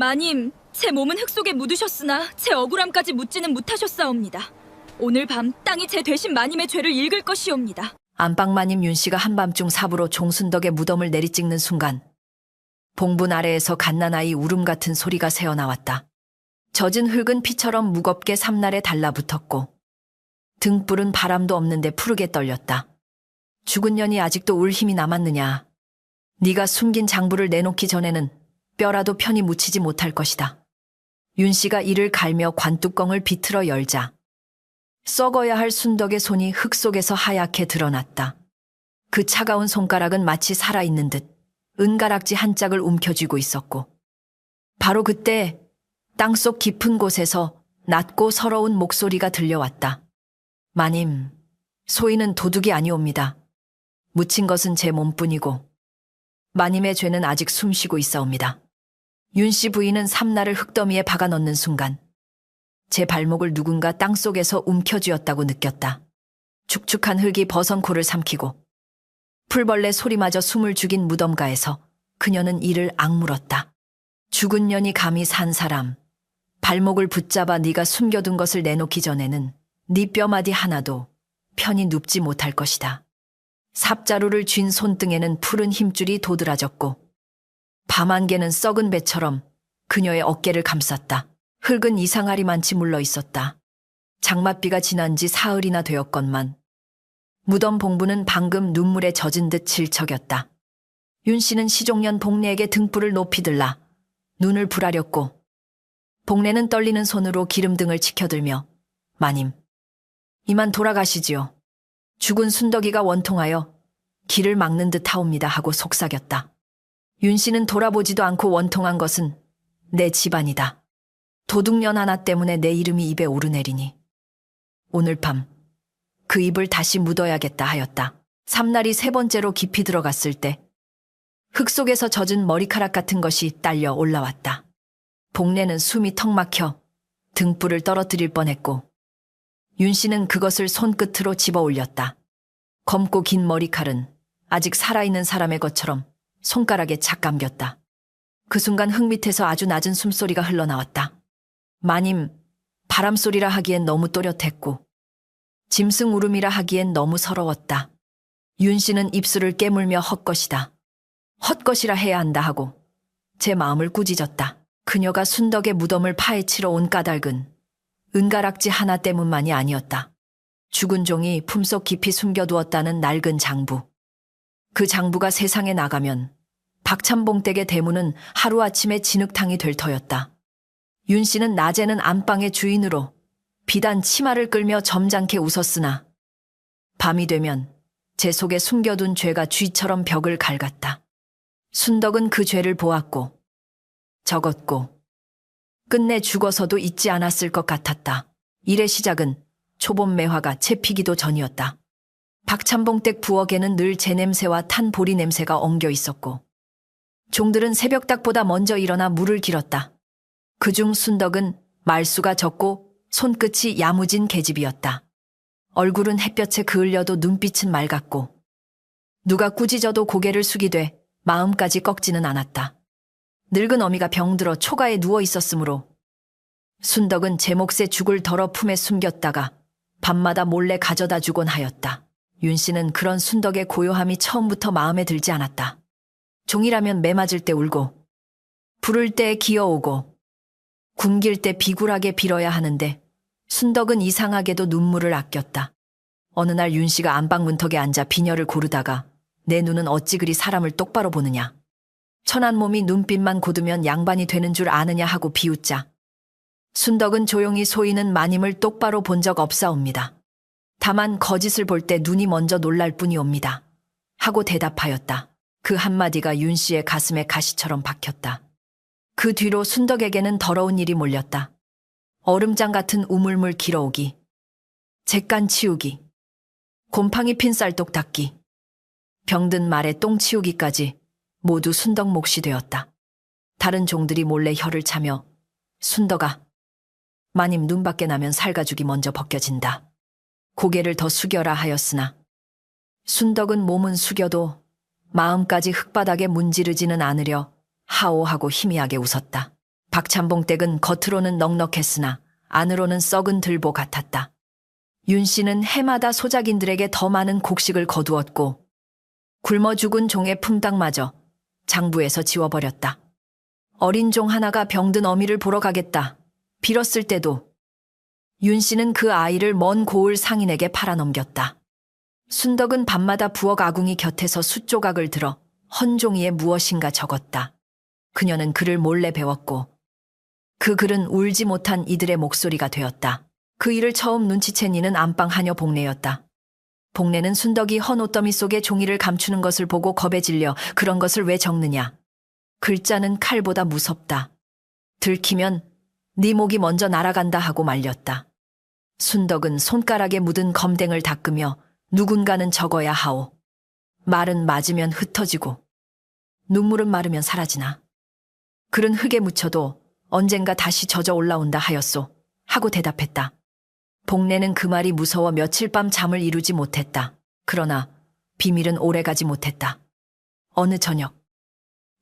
마님, 제 몸은 흙 속에 묻으셨으나 제 억울함까지 묻지는 못하셨사옵니다. 오늘 밤 땅이 제 되신 마님의 죄를 읽을 것이옵니다. 안방마님 윤씨가 한밤중 삽으로 종순덕의 무덤을 내리찍는 순간 봉분 아래에서 갓난아이 울음 같은 소리가 새어나왔다. 젖은 흙은 피처럼 무겁게 삼날에 달라붙었고 등불은 바람도 없는데 푸르게 떨렸다. 죽은 년이 아직도 울 힘이 남았느냐. 네가 숨긴 장부를 내놓기 전에는 뼈라도 편히 묻히지 못할 것이다. 윤씨가 이를 갈며 관뚜껑을 비틀어 열자 썩어야 할 순덕의 손이 흙 속에서 하얗게 드러났다. 그 차가운 손가락은 마치 살아있는 듯 은가락지 한 짝을 움켜쥐고 있었고 바로 그때 땅속 깊은 곳에서 낮고 서러운 목소리가 들려왔다. 마님, 소인은 도둑이 아니옵니다. 묻힌 것은 제 몸뿐이고 마님의 죄는 아직 숨쉬고 있사옵니다. 윤씨 부인은 삼날을 흙더미에 박아 넣는 순간 제 발목을 누군가 땅속에서 움켜쥐었다고 느꼈다. 축축한 흙이 버선코를 삼키고 풀벌레 소리마저 숨을 죽인 무덤가에서 그녀는 이를 악물었다. 죽은 년이 감히 산 사람, 발목을 붙잡아 네가 숨겨둔 것을 내놓기 전에는 네 뼈마디 하나도 편히 눕지 못할 것이다. 삽자루를 쥔 손등에는 푸른 힘줄이 도드라졌고 밤안개는 썩은 배처럼 그녀의 어깨를 감쌌다. 흙은 이상하리만치 물러 있었다. 장맛비가 지난 지 사흘이나 되었건만 무덤 봉부는 방금 눈물에 젖은 듯 질척였다. 윤씨는 시종년 복례에게 등불을 높이 들라 눈을 부라렸고 복례는 떨리는 손으로 기름등을 치켜들며 마님, 이만 돌아가시지요. 죽은 순덕이가 원통하여 길을 막는 듯 하옵니다 하고 속삭였다. 윤씨는 돌아보지도 않고 원통한 것은 내 집안이다. 도둑년 하나 때문에 내 이름이 입에 오르내리니 오늘 밤 그 입을 다시 묻어야겠다 하였다. 삼날이 세 번째로 깊이 들어갔을 때 흙 속에서 젖은 머리카락 같은 것이 딸려 올라왔다. 복례는 숨이 턱 막혀 등불을 떨어뜨릴 뻔했고 윤씨는 그것을 손끝으로 집어 올렸다. 검고 긴 머리칼은 아직 살아있는 사람의 것처럼 손가락에 착 감겼다. 그 순간 흙 밑에서 아주 낮은 숨소리가 흘러나왔다. 마님, 바람소리라 하기엔 너무 또렷했고 짐승 울음이라 하기엔 너무 서러웠다. 윤씨는 입술을 깨물며 헛것이다. 헛것이라 해야 한다 하고 제 마음을 꾸짖었다. 그녀가 순덕의 무덤을 파헤치러 온 까닭은 은가락지 하나 때문만이 아니었다. 죽은 종이 품속 깊이 숨겨두었다는 낡은 장부. 그 장부가 세상에 나가면 박찬봉댁의 대문은 하루아침에 진흙탕이 될 터였다. 윤씨는 낮에는 안방의 주인으로 비단 치마를 끌며 점잖게 웃었으나 밤이 되면 제 속에 숨겨둔 죄가 쥐처럼 벽을 갈갔다. 순덕은 그 죄를 보았고 적었고 끝내 죽어서도 잊지 않았을 것 같았다. 일의 시작은 초본 매화가 채 피기도 전이었다. 박찬봉댁 부엌에는 늘 제 냄새와 탄 보리 냄새가 엉겨 있었고 종들은 새벽닭보다 먼저 일어나 물을 길었다. 그중 순덕은 말수가 적고 손끝이 야무진 계집이었다. 얼굴은 햇볕에 그을려도 눈빛은 맑았고 누가 꾸짖어도 고개를 숙이되 마음까지 꺾지는 않았다. 늙은 어미가 병들어 초가에 누워 있었으므로 순덕은 제 몫의 죽을 덜어 품에 숨겼다가 밤마다 몰래 가져다 주곤 하였다. 윤씨는 그런 순덕의 고요함이 처음부터 마음에 들지 않았다. 종이라면 매 맞을 때 울고 부를 때 기어오고 굶길 때 비굴하게 빌어야 하는데 순덕은 이상하게도 눈물을 아꼈다. 어느 날 윤씨가 안방 문턱에 앉아 비녀를 고르다가 내 눈은 어찌 그리 사람을 똑바로 보느냐. 천한 몸이 눈빛만 고두면 양반이 되는 줄 아느냐 하고 비웃자 순덕은 조용히 소인은 마님을 똑바로 본 적 없사옵니다. 다만 거짓을 볼 때 눈이 먼저 놀랄 뿐이옵니다. 하고 대답하였다. 그 한마디가 윤씨의 가슴에 가시처럼 박혔다. 그 뒤로 순덕에게는 더러운 일이 몰렸다. 얼음장 같은 우물물 길어오기, 잿간 치우기, 곰팡이 핀 쌀독 닦기, 병든 말에 똥 치우기까지 모두 순덕 몫이 되었다. 다른 종들이 몰래 혀를 차며 순덕아, 마님 눈 밖에 나면 살가죽이 먼저 벗겨진다. 고개를 더 숙여라 하였으나 순덕은 몸은 숙여도 마음까지 흙바닥에 문지르지는 않으려 하오하고 희미하게 웃었다. 박찬봉 댁은 겉으로는 넉넉했으나 안으로는 썩은 들보 같았다. 윤 씨는 해마다 소작인들에게 더 많은 곡식을 거두었고 굶어 죽은 종의 품당마저 장부에서 지워버렸다. 어린 종 하나가 병든 어미를 보러 가겠다 빌었을 때도 윤 씨는 그 아이를 먼 고을 상인에게 팔아넘겼다. 순덕은 밤마다 부엌 아궁이 곁에서 숫조각을 들어 헌종이에 무엇인가 적었다. 그녀는 글을 몰래 배웠고 그 글은 울지 못한 이들의 목소리가 되었다. 그 일을 처음 눈치챈 이는 안방 하녀 복례였다. 복례는 순덕이 헌 옷더미 속에 종이를 감추는 것을 보고 겁에 질려 그런 것을 왜 적느냐. 글자는 칼보다 무섭다. 들키면 네 목이 먼저 날아간다 하고 말렸다. 순덕은 손가락에 묻은 검댕을 닦으며 누군가는 적어야 하오. 말은 맞으면 흩어지고 눈물은 마르면 사라지나. 글은 흙에 묻혀도 언젠가 다시 젖어 올라온다 하였소 하고 대답했다. 복례는 그 말이 무서워 며칠 밤 잠을 이루지 못했다. 그러나 비밀은 오래가지 못했다. 어느 저녁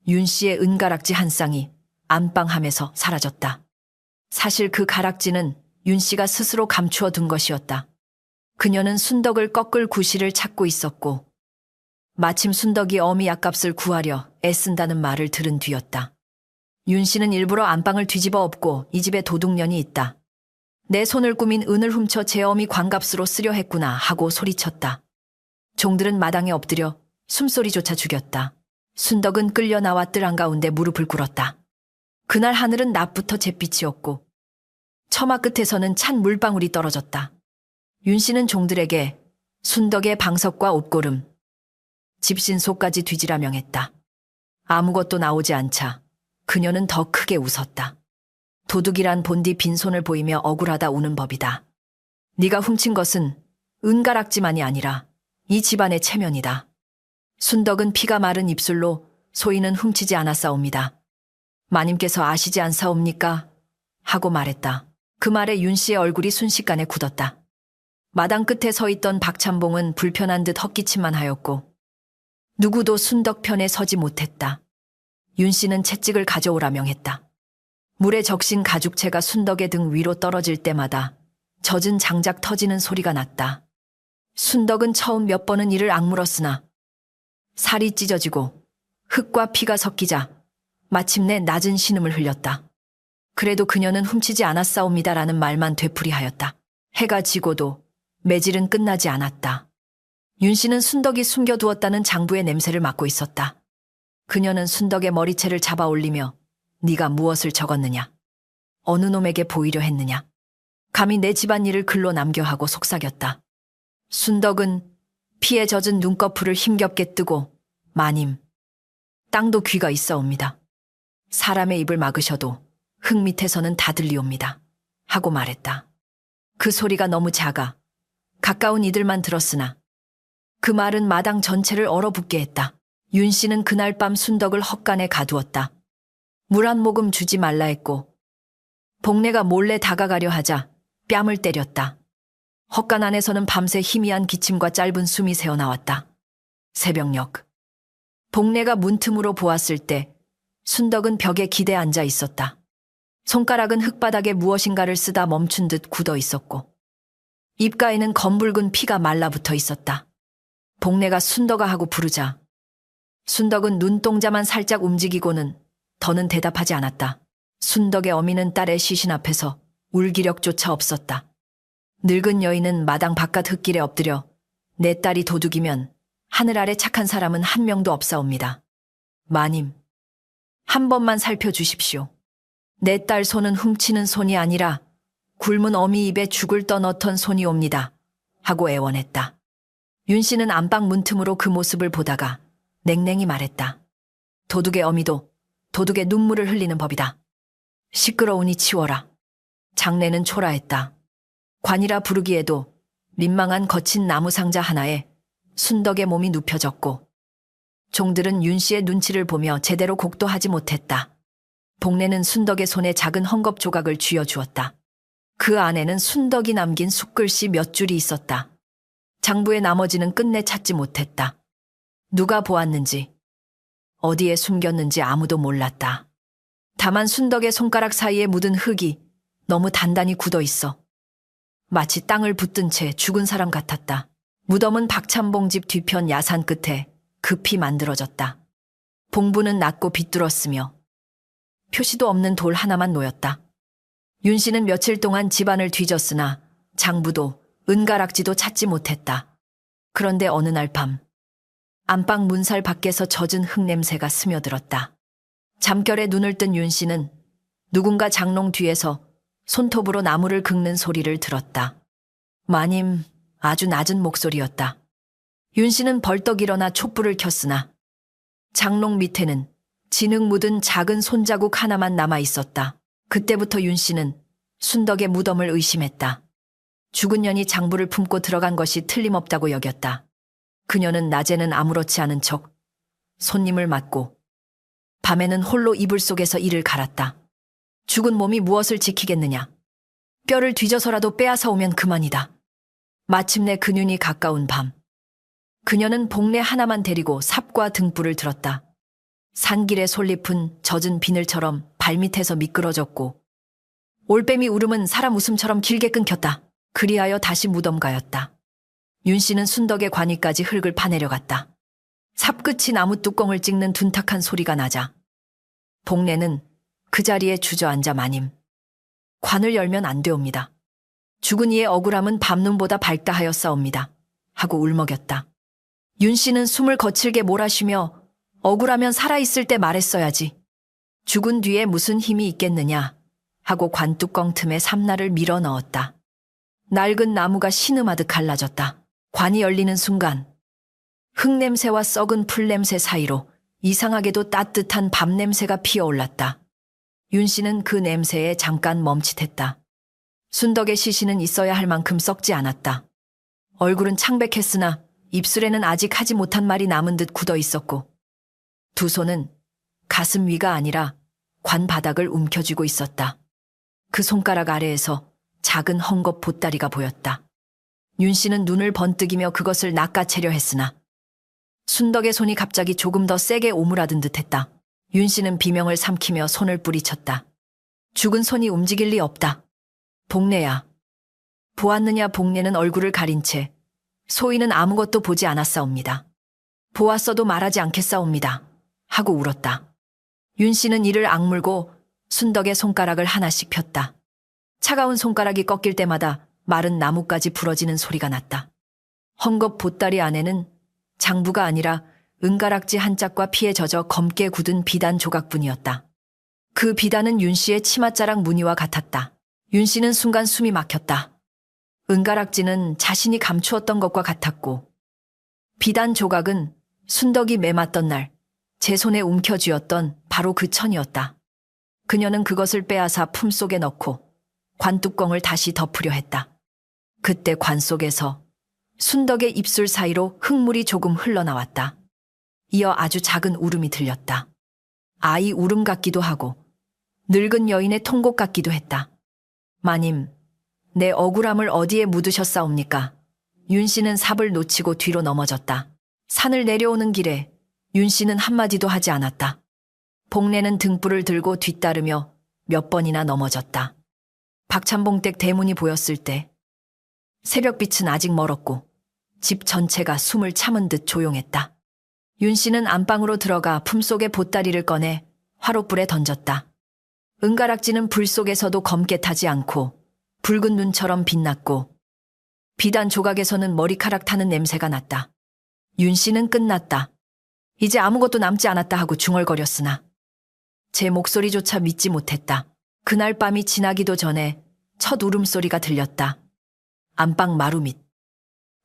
윤 씨의 은가락지 한 쌍이 안방함에서 사라졌다. 사실 그 가락지는 윤 씨가 스스로 감추어 둔 것이었다. 그녀는 순덕을 꺾을 구실을 찾고 있었고 마침 순덕이 어미 약값을 구하려 애쓴다는 말을 들은 뒤였다. 윤 씨는 일부러 안방을 뒤집어 엎고 이 집에 도둑년이 있다. 내 손을 꾸민 은을 훔쳐 제 어미 관값으로 쓰려 했구나 하고 소리쳤다. 종들은 마당에 엎드려 숨소리조차 죽였다. 순덕은 끌려 나와 뜰 한가운데 무릎을 꿇었다. 그날 하늘은 낮부터 잿빛이었고 처마 끝에서는 찬 물방울이 떨어졌다. 윤 씨는 종들에게 순덕의 방석과 옷고름, 집신소까지 뒤지라 명했다. 아무것도 나오지 않자 그녀는 더 크게 웃었다. 도둑이란 본디 빈손을 보이며 억울하다 우는 법이다. 네가 훔친 것은 은가락지만이 아니라 이 집안의 체면이다. 순덕은 피가 마른 입술로 소인은 훔치지 않았사옵니다. 마님께서 아시지 않사옵니까? 하고 말했다. 그 말에 윤 씨의 얼굴이 순식간에 굳었다. 마당 끝에 서 있던 박찬봉은 불편한 듯 헛기침만 하였고 누구도 순덕 편에 서지 못했다. 윤 씨는 채찍을 가져오라 명했다. 물에 적신 가죽채가 순덕의 등 위로 떨어질 때마다 젖은 장작 터지는 소리가 났다. 순덕은 처음 몇 번은 이를 악물었으나 살이 찢어지고 흙과 피가 섞이자 마침내 낮은 신음을 흘렸다. 그래도 그녀는 훔치지 않았사옵니다라는 말만 되풀이하였다. 해가 지고도 매질은 끝나지 않았다. 윤 씨는 순덕이 숨겨두었다는 장부의 냄새를 맡고 있었다. 그녀는 순덕의 머리채를 잡아 올리며 네가 무엇을 적었느냐? 어느 놈에게 보이려 했느냐? 감히 내 집안일을 글로 남겨 하고 속삭였다. 순덕은 피에 젖은 눈꺼풀을 힘겹게 뜨고 마님, 땅도 귀가 있사옵니다. 사람의 입을 막으셔도 흙 밑에서는 다 들리옵니다. 하고 말했다. 그 소리가 너무 작아 가까운 이들만 들었으나 그 말은 마당 전체를 얼어붙게 했다. 윤 씨는 그날 밤 순덕을 헛간에 가두었다. 물 한 모금 주지 말라 했고 복례가 몰래 다가가려 하자 뺨을 때렸다. 헛간 안에서는 밤새 희미한 기침과 짧은 숨이 새어나왔다. 새벽녘 복례가 문틈으로 보았을 때 순덕은 벽에 기대 앉아 있었다. 손가락은 흙바닥에 무엇인가를 쓰다 멈춘 듯 굳어 있었고 입가에는 검붉은 피가 말라붙어 있었다. 복례가 순덕아 하고 부르자 순덕은 눈동자만 살짝 움직이고는 더는 대답하지 않았다. 순덕의 어미는 딸의 시신 앞에서 울 기력조차 없었다. 늙은 여인은 마당 바깥 흙길에 엎드려 내 딸이 도둑이면 하늘 아래 착한 사람은 한 명도 없사옵니다. 마님, 한 번만 살펴주십시오. 내 딸 손은 훔치는 손이 아니라 굶은 어미 입에 죽을 떠넣던 손이옵니다. 하고 애원했다. 윤 씨는 안방 문틈으로 그 모습을 보다가 냉랭히 말했다. 도둑의 어미도 도둑의 눈물을 흘리는 법이다. 시끄러우니 치워라. 장례는 초라했다. 관이라 부르기에도 민망한 거친 나무 상자 하나에 순덕의 몸이 눕혀졌고 종들은 윤 씨의 눈치를 보며 제대로 곡도 하지 못했다. 복례는 순덕의 손에 작은 헝겊 조각을 쥐어주었다. 그 안에는 순덕이 남긴 숫글씨 몇 줄이 있었다. 장부의 나머지는 끝내 찾지 못했다. 누가 보았는지, 어디에 숨겼는지 아무도 몰랐다. 다만 순덕의 손가락 사이에 묻은 흙이 너무 단단히 굳어 있어 마치 땅을 붙든 채 죽은 사람 같았다. 무덤은 박찬봉 집 뒤편 야산 끝에 급히 만들어졌다. 봉부는 낮고 비뚤었으며 표시도 없는 돌 하나만 놓였다. 윤 씨는 며칠 동안 집안을 뒤졌으나 장부도 은가락지도 찾지 못했다. 그런데 어느 날 밤 안방 문살 밖에서 젖은 흙냄새가 스며들었다. 잠결에 눈을 뜬 윤 씨는 누군가 장롱 뒤에서 손톱으로 나무를 긁는 소리를 들었다. 마님, 아주 낮은 목소리였다. 윤 씨는 벌떡 일어나 촛불을 켰으나 장롱 밑에는 진흙 묻은 작은 손자국 하나만 남아 있었다. 그때부터 윤 씨는 순덕의 무덤을 의심했다. 죽은 년이 장부를 품고 들어간 것이 틀림없다고 여겼다. 그녀는 낮에는 아무렇지 않은 척 손님을 맞고 밤에는 홀로 이불 속에서 이를 갈았다. 죽은 몸이 무엇을 지키겠느냐. 뼈를 뒤져서라도 빼앗아 오면 그만이다. 마침내 근윤이 가까운 밤. 그녀는 복례 하나만 데리고 삽과 등불을 들었다. 산길의 솔잎은 젖은 비늘처럼 발밑에서 미끄러졌고 올빼미 울음은 사람 웃음처럼 길게 끊겼다. 그리하여 다시 무덤 가였다. 윤 씨는 순덕의 관위까지 흙을 파내려갔다. 삽끝이 나무 뚜껑을 찍는 둔탁한 소리가 나자 복례는 그 자리에 주저앉아 마님. 관을 열면 안 되옵니다. 죽은 이의 억울함은 밤눈보다 밝다 하였사옵니다. 하고 울먹였다. 윤 씨는 숨을 거칠게 몰아쉬며 억울하면 살아있을 때 말했어야지. 죽은 뒤에 무슨 힘이 있겠느냐 하고 관뚜껑 틈에 삼나를 밀어 넣었다. 낡은 나무가 신음하듯 갈라졌다. 관이 열리는 순간 흙냄새와 썩은 풀냄새 사이로 이상하게도 따뜻한 밤냄새가 피어올랐다. 윤 씨는 그 냄새에 잠깐 멈칫했다. 순덕의 시신은 있어야 할 만큼 썩지 않았다. 얼굴은 창백했으나 입술에는 아직 하지 못한 말이 남은 듯 굳어 있었고 두 손은 가슴 위가 아니라 관 바닥을 움켜쥐고 있었다. 그 손가락 아래에서 작은 헝겊 보따리가 보였다. 윤 씨는 눈을 번뜩이며 그것을 낚아채려 했으나 순덕의 손이 갑자기 조금 더 세게 오므라든 듯했다. 윤 씨는 비명을 삼키며 손을 뿌리쳤다. 죽은 손이 움직일 리 없다. 복례야. 보았느냐. 복례는 얼굴을 가린 채 소인은 아무것도 보지 않았사옵니다. 보았어도 말하지 않겠사옵니다. 하고 울었다. 윤 씨는 이를 악물고 순덕의 손가락을 하나씩 폈다. 차가운 손가락이 꺾일 때마다 마른 나무까지 부러지는 소리가 났다. 헝겊 보따리 안에는 장부가 아니라 은가락지 한 짝과 피에 젖어 검게 굳은 비단 조각뿐이었다. 그 비단은 윤 씨의 치맛자락 무늬와 같았다. 윤 씨는 순간 숨이 막혔다. 은가락지는 자신이 감추었던 것과 같았고 비단 조각은 순덕이 매맞던 날 제 손에 움켜쥐었던 바로 그 천이었다. 그녀는 그것을 빼앗아 품속에 넣고 관뚜껑을 다시 덮으려 했다. 그때 관 속에서 순덕의 입술 사이로 흙물이 조금 흘러나왔다. 이어 아주 작은 울음이 들렸다. 아이 울음 같기도 하고 늙은 여인의 통곡 같기도 했다. 마님, 내 억울함을 어디에 묻으셨사옵니까? 윤 씨는 삽을 놓치고 뒤로 넘어졌다. 산을 내려오는 길에 윤 씨는 한마디도 하지 않았다. 복례는 등불을 들고 뒤따르며 몇 번이나 넘어졌다. 박찬봉 댁 대문이 보였을 때 새벽빛은 아직 멀었고 집 전체가 숨을 참은 듯 조용했다. 윤 씨는 안방으로 들어가 품속의 보따리를 꺼내 화롯불에 던졌다. 은가락지는 불 속에서도 검게 타지 않고 붉은 눈처럼 빛났고 비단 조각에서는 머리카락 타는 냄새가 났다. 윤 씨는 끝났다. 이제 아무것도 남지 않았다 하고 중얼거렸으나 제 목소리조차 믿지 못했다. 그날 밤이 지나기도 전에 첫 울음소리가 들렸다. 안방 마루 밑.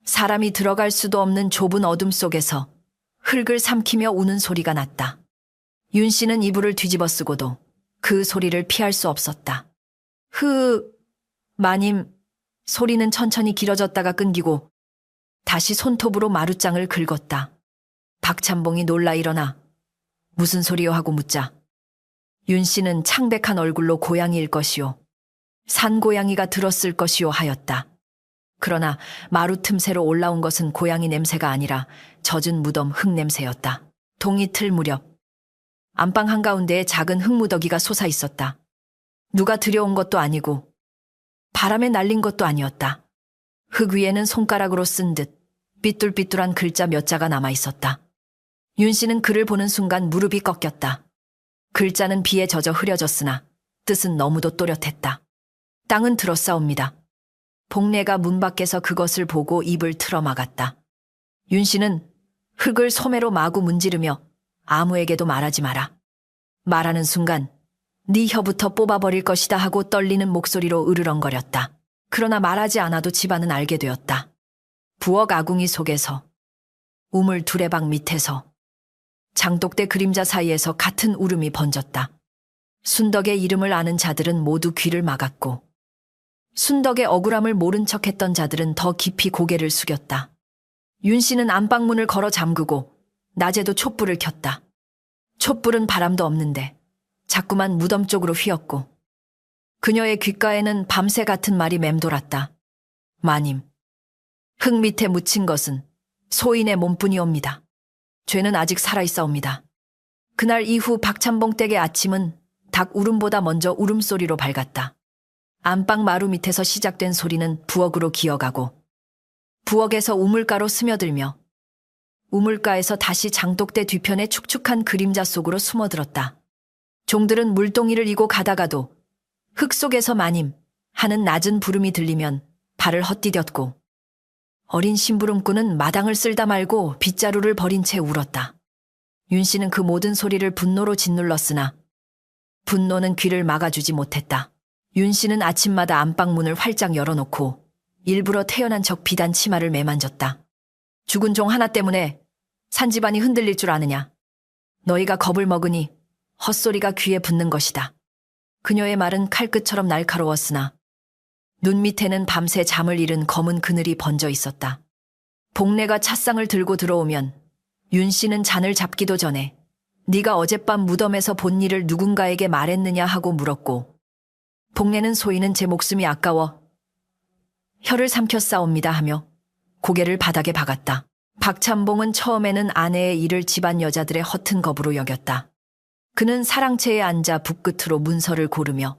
사람이 들어갈 수도 없는 좁은 어둠 속에서 흙을 삼키며 우는 소리가 났다. 윤 씨는 이불을 뒤집어 쓰고도 그 소리를 피할 수 없었다. 마님. 소리는 천천히 길어졌다가 끊기고 다시 손톱으로 마룻장을 긁었다. 박찬봉이 놀라 일어나 무슨 소리요 하고 묻자 윤 씨는 창백한 얼굴로 고양이일 것이요. 산고양이가 들었을 것이요 하였다. 그러나 마루 틈새로 올라온 것은 고양이 냄새가 아니라 젖은 무덤 흙 냄새였다. 동이틀 무렵 안방 한가운데에 작은 흙무더기가 솟아 있었다. 누가 들여온 것도 아니고 바람에 날린 것도 아니었다. 흙 위에는 손가락으로 쓴 듯 삐뚤삐뚤한 글자 몇 자가 남아 있었다. 윤 씨는 글을 보는 순간 무릎이 꺾였다. 글자는 비에 젖어 흐려졌으나 뜻은 너무도 또렷했다. 땅은 들었사옵니다. 복례가 문 밖에서 그것을 보고 입을 틀어막았다. 윤 씨는 흙을 소매로 마구 문지르며 아무에게도 말하지 마라. 말하는 순간 네 혀부터 뽑아버릴 것이다 하고 떨리는 목소리로 으르렁거렸다. 그러나 말하지 않아도 집안은 알게 되었다. 부엌 아궁이 속에서, 우물 두레방 밑에서, 장독대 그림자 사이에서 같은 울음이 번졌다. 순덕의 이름을 아는 자들은 모두 귀를 막았고 순덕의 억울함을 모른 척했던 자들은 더 깊이 고개를 숙였다. 윤 씨는 안방문을 걸어 잠그고 낮에도 촛불을 켰다. 촛불은 바람도 없는데 자꾸만 무덤 쪽으로 휘었고 그녀의 귓가에는 밤새 같은 말이 맴돌았다. 마님, 흙 밑에 묻힌 것은 소인의 몸뿐이옵니다. 죄는 아직 살아있사옵니다. 그날 이후 박찬봉 댁의 아침은 닭 울음보다 먼저 울음소리로 밝았다. 안방 마루 밑에서 시작된 소리는 부엌으로 기어가고 부엌에서 우물가로 스며들며 우물가에서 다시 장독대 뒤편의 축축한 그림자 속으로 숨어들었다. 종들은 물동이를 이고 가다가도 흙 속에서 마님 하는 낮은 부름이 들리면 발을 헛디뎠고 어린 심부름꾼은 마당을 쓸다 말고 빗자루를 버린 채 울었다. 윤 씨는 그 모든 소리를 분노로 짓눌렀으나 분노는 귀를 막아주지 못했다. 윤 씨는 아침마다 안방문을 활짝 열어놓고 일부러 태연한 척 비단 치마를 매만졌다. 죽은 종 하나 때문에 산집안이 흔들릴 줄 아느냐. 너희가 겁을 먹으니 헛소리가 귀에 붙는 것이다. 그녀의 말은 칼끝처럼 날카로웠으나 눈 밑에는 밤새 잠을 잃은 검은 그늘이 번져 있었다. 복례가 찻상을 들고 들어오면 윤 씨는 잔을 잡기도 전에 네가 어젯밤 무덤에서 본 일을 누군가에게 말했느냐 하고 물었고 복례는 소인은 제 목숨이 아까워 혀를 삼켰사옵니다 하며 고개를 바닥에 박았다. 박찬봉은 처음에는 아내의 일을 집안 여자들의 허튼 겁으로 여겼다. 그는 사랑채에 앉아 붓끝으로 문서를 고르며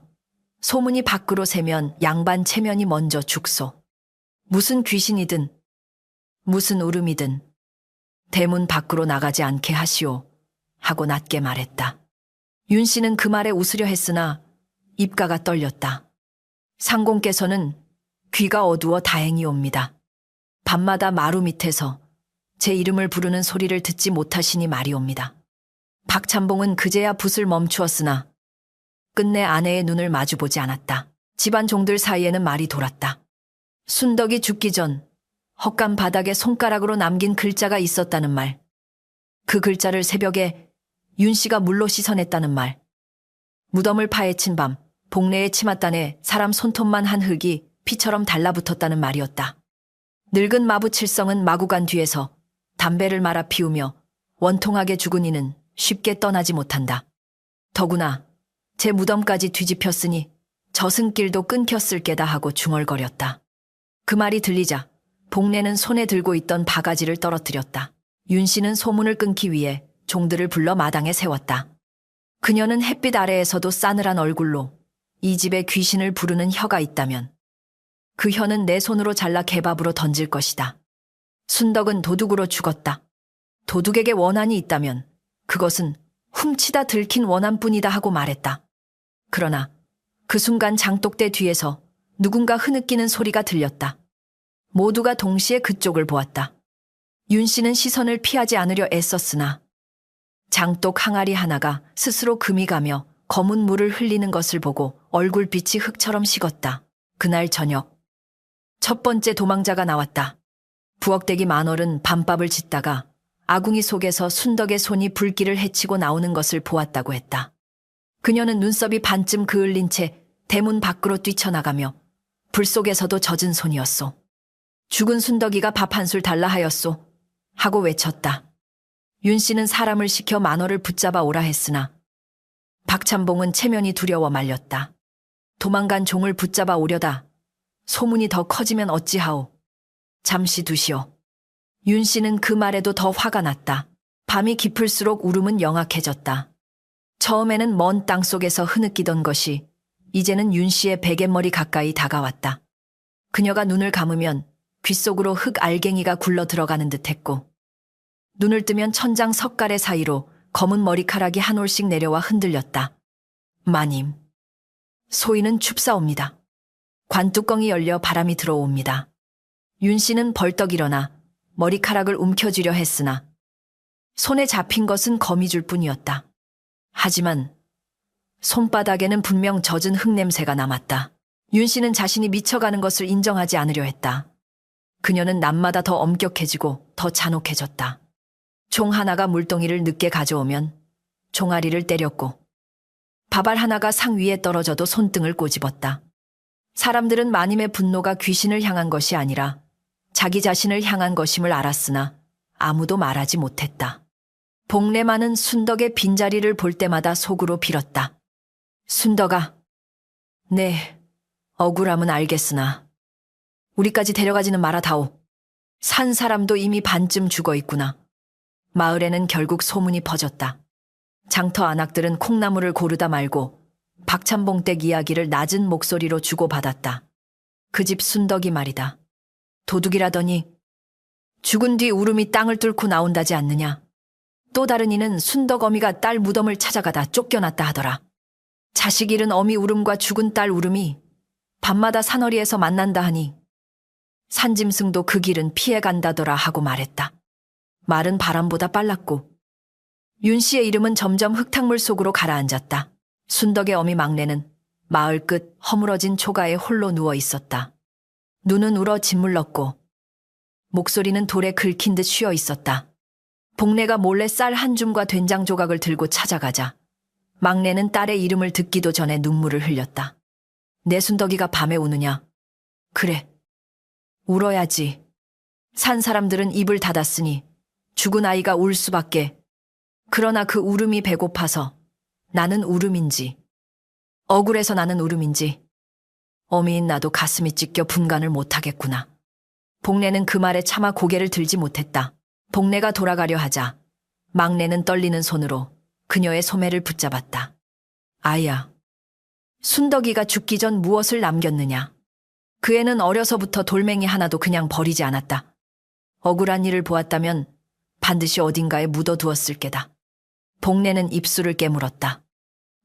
소문이 밖으로 새면 양반 체면이 먼저 죽소. 무슨 귀신이든 무슨 울음이든 대문 밖으로 나가지 않게 하시오 하고 낮게 말했다. 윤 씨는 그 말에 웃으려 했으나 입가가 떨렸다. 상공께서는 귀가 어두워 다행이옵니다. 밤마다 마루 밑에서 제 이름을 부르는 소리를 듣지 못하시니 말이옵니다. 박찬봉은 그제야 붓을 멈추었으나 끝내 아내의 눈을 마주보지 않았다. 집안 종들 사이에는 말이 돌았다. 순덕이 죽기 전 헛간 바닥에 손가락으로 남긴 글자가 있었다는 말. 그 글자를 새벽에 윤 씨가 물로 씻어냈다는 말. 무덤을 파헤친 밤 복례의 치맛단에 사람 손톱만 한 흙이 피처럼 달라붙었다는 말이었다. 늙은 마부 칠성은 마구간 뒤에서 담배를 말아 피우며 원통하게 죽은 이는 쉽게 떠나지 못한다. 더구나 제 무덤까지 뒤집혔으니 저승길도 끊겼을 게다 하고 중얼거렸다. 그 말이 들리자 복례는 손에 들고 있던 바가지를 떨어뜨렸다. 윤 씨는 소문을 끊기 위해 종들을 불러 마당에 세웠다. 그녀는 햇빛 아래에서도 싸늘한 얼굴로 이 집에 귀신을 부르는 혀가 있다면 그 혀는 내 손으로 잘라 개밥으로 던질 것이다. 순덕은 도둑으로 죽었다. 도둑에게 원한이 있다면 그것은 훔치다 들킨 원한뿐이다 하고 말했다. 그러나 그 순간 장독대 뒤에서 누군가 흐느끼는 소리가 들렸다. 모두가 동시에 그쪽을 보았다. 윤 씨는 시선을 피하지 않으려 애썼으나 장독 항아리 하나가 스스로 금이 가며 검은 물을 흘리는 것을 보고 얼굴빛이 흙처럼 식었다. 그날 저녁 첫 번째 도망자가 나왔다. 부엌대기 만월은 밤밥을 짓다가 아궁이 속에서 순덕의 손이 불길을 헤치고 나오는 것을 보았다고 했다. 그녀는 눈썹이 반쯤 그을린 채 대문 밖으로 뛰쳐나가며 불 속에서도 젖은 손이었소. 죽은 순덕이가 밥 한 술 달라 하였소 하고 외쳤다. 윤 씨는 사람을 시켜 만월을 붙잡아 오라 했으나 박찬봉은 체면이 두려워 말렸다. 도망간 종을 붙잡아 오려다 소문이 더 커지면 어찌하오. 잠시 두시오. 윤 씨는 그 말에도 더 화가 났다. 밤이 깊을수록 울음은 영악해졌다. 처음에는 먼 땅속에서 흐느끼던 것이 이제는 윤 씨의 베갯머리 가까이 다가왔다. 그녀가 눈을 감으면 귓속으로 흙 알갱이가 굴러 들어가는 듯했고, 눈을 뜨면 천장 석가래 사이로 검은 머리카락이 한 올씩 내려와 흔들렸다. 마님. 소희는 춥사옵니다. 관뚜껑이 열려 바람이 들어옵니다. 윤 씨는 벌떡 일어나 머리카락을 움켜쥐려 했으나 손에 잡힌 것은 거미줄 뿐이었다. 하지만 손바닥에는 분명 젖은 흙냄새가 남았다. 윤 씨는 자신이 미쳐가는 것을 인정하지 않으려 했다. 그녀는 낮마다 더 엄격해지고 더 잔혹해졌다. 종 하나가 물동이를 늦게 가져오면 종아리를 때렸고, 밥알 하나가 상 위에 떨어져도 손등을 꼬집었다. 사람들은 마님의 분노가 귀신을 향한 것이 아니라 자기 자신을 향한 것임을 알았으나 아무도 말하지 못했다. 복래마는 순덕의 빈자리를 볼 때마다 속으로 빌었다. 순덕아, 네, 억울함은 알겠으나 우리까지 데려가지는 말아다오. 산 사람도 이미 반쯤 죽어 있구나. 마을에는 결국 소문이 퍼졌다. 장터 안악들은 콩나물을 고르다 말고 박찬봉댁 이야기를 낮은 목소리로 주고받았다. 그 집 순덕이 말이다. 도둑이라더니 죽은 뒤 울음이 땅을 뚫고 나온다지 않느냐. 또 다른 이는 순덕 어미가 딸 무덤을 찾아가다 쫓겨났다 하더라. 자식 잃은 어미 울음과 죽은 딸 울음이 밤마다 산허리에서 만난다 하니 산짐승도 그 길은 피해간다더라 하고 말했다. 말은 바람보다 빨랐고 윤 씨의 이름은 점점 흙탕물 속으로 가라앉았다. 순덕의 어미 막내는 마을 끝 허물어진 초가에 홀로 누워 있었다. 눈은 울어 짓물렀고 목소리는 돌에 긁힌 듯 쉬어 있었다. 복래가 몰래 쌀 한 줌과 된장 조각을 들고 찾아가자 막내는 딸의 이름을 듣기도 전에 눈물을 흘렸다. 내 순덕이가 밤에 우느냐? 그래, 울어야지. 산 사람들은 입을 닫았으니 죽은 아이가 울 수밖에. 그러나 그 울음이 배고파서 나는 울음인지, 억울해서 나는 울음인지, 어미인 나도 가슴이 찢겨 분간을 못하겠구나. 복래는 그 말에 차마 고개를 들지 못했다. 복래가 돌아가려 하자 막내는 떨리는 손으로 그녀의 소매를 붙잡았다. 아이야, 순덕이가 죽기 전 무엇을 남겼느냐. 그 애는 어려서부터 돌멩이 하나도 그냥 버리지 않았다. 억울한 일을 보았다면 반드시 어딘가에 묻어두었을 게다. 복래는 입술을 깨물었다.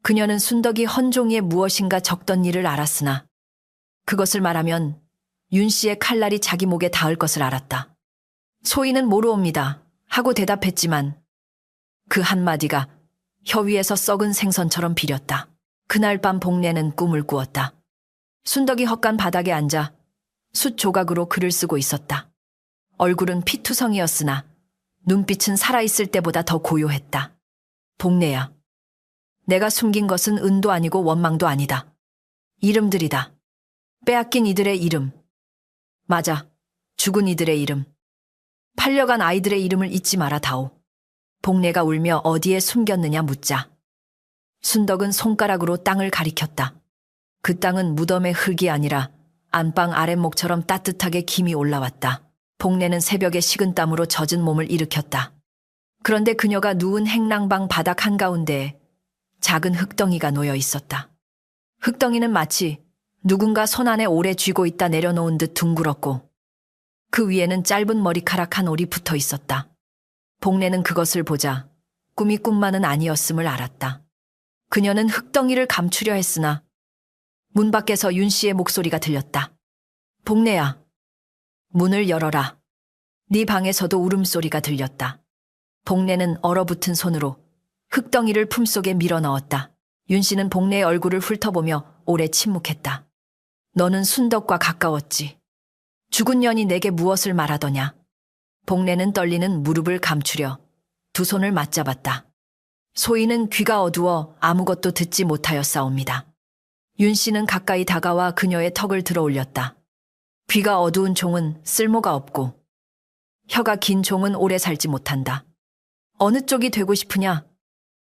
그녀는 순덕이 헌종이의 무엇인가 적던 일을 알았으나 그것을 말하면 윤 씨의 칼날이 자기 목에 닿을 것을 알았다. 소희는 모르옵니다 하고 대답했지만 그 한마디가 혀 위에서 썩은 생선처럼 비렸다. 그날 밤 복래는 꿈을 꾸었다. 순덕이 헛간 바닥에 앉아 숯 조각으로 글을 쓰고 있었다. 얼굴은 피투성이었으나 눈빛은 살아있을 때보다 더 고요했다. 복래야, 내가 숨긴 것은 은도 아니고 원망도 아니다. 이름들이다. 빼앗긴 이들의 이름. 맞아, 죽은 이들의 이름. 팔려간 아이들의 이름을 잊지 마라 다오. 복래가 울며 어디에 숨겼느냐 묻자 순덕은 손가락으로 땅을 가리켰다. 그 땅은 무덤의 흙이 아니라 안방 아랫목처럼 따뜻하게 김이 올라왔다. 복래는 새벽에 식은땀으로 젖은 몸을 일으켰다. 그런데 그녀가 누운 행랑방 바닥 한가운데에 작은 흙덩이가 놓여 있었다. 흙덩이는 마치 누군가 손 안에 오래 쥐고 있다 내려놓은 듯 둥글었고 그 위에는 짧은 머리카락 한 올이 붙어 있었다. 복래는 그것을 보자 꿈이 꿈만은 아니었음을 알았다. 그녀는 흙덩이를 감추려 했으나 문 밖에서 윤 씨의 목소리가 들렸다. 복래야, 문을 열어라. 네 방에서도 울음소리가 들렸다. 복래는 얼어붙은 손으로 흙덩이를 품속에 밀어넣었다. 윤 씨는 복래의 얼굴을 훑어보며 오래 침묵했다. 너는 순덕과 가까웠지. 죽은 년이 내게 무엇을 말하더냐. 복래는 떨리는 무릎을 감추려 두 손을 맞잡았다. 소희는 귀가 어두워 아무것도 듣지 못하였사옵니다. 윤 씨는 가까이 다가와 그녀의 턱을 들어 올렸다. 귀가 어두운 종은 쓸모가 없고 혀가 긴 종은 오래 살지 못한다. 어느 쪽이 되고 싶으냐?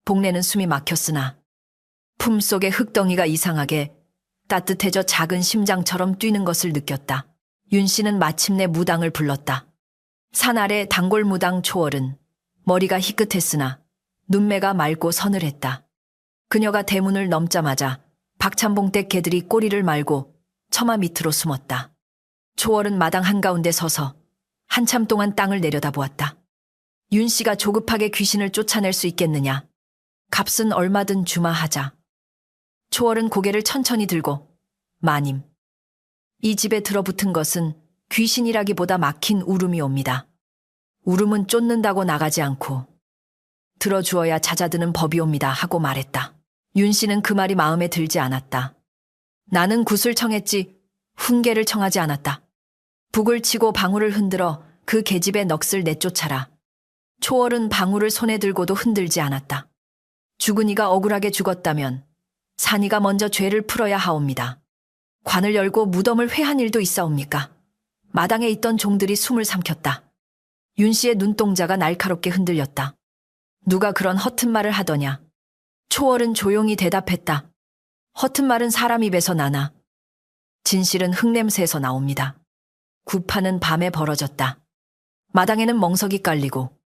복래는 숨이 막혔으나 품속의 흙덩이가 이상하게 따뜻해져 작은 심장처럼 뛰는 것을 느꼈다. 윤 씨는 마침내 무당을 불렀다. 산 아래 단골 무당 초월은 머리가 희끗했으나 눈매가 맑고 서늘했다. 그녀가 대문을 넘자마자 박찬봉 댁 개들이 꼬리를 말고 처마 밑으로 숨었다. 초월은 마당 한가운데 서서 한참 동안 땅을 내려다보았다. 윤 씨가 조급하게 귀신을 쫓아낼 수 있겠느냐. 값은 얼마든 주마하자. 초월은 고개를 천천히 들고 마님. 이 집에 들어붙은 것은 귀신이라기보다 막힌 울음이 옵니다. 울음은 쫓는다고 나가지 않고 들어주어야 잦아드는 법이옵니다 하고 말했다. 윤 씨는 그 말이 마음에 들지 않았다. 나는 굿을 청했지 훈계를 청하지 않았다. 북을 치고 방울을 흔들어 그 계집의 넋을 내쫓아라. 초월은 방울을 손에 들고도 흔들지 않았다. 죽은 이가 억울하게 죽었다면 산이가 먼저 죄를 풀어야 하옵니다. 관을 열고 무덤을 회한 일도 있사옵니까? 마당에 있던 종들이 숨을 삼켰다. 윤 씨의 눈동자가 날카롭게 흔들렸다. 누가 그런 허튼 말을 하더냐? 초월은 조용히 대답했다. 허튼 말은 사람 입에서 나나 진실은 흙냄새에서 나옵니다. 구파는 밤에 벌어졌다. 마당에는 멍석이 깔리고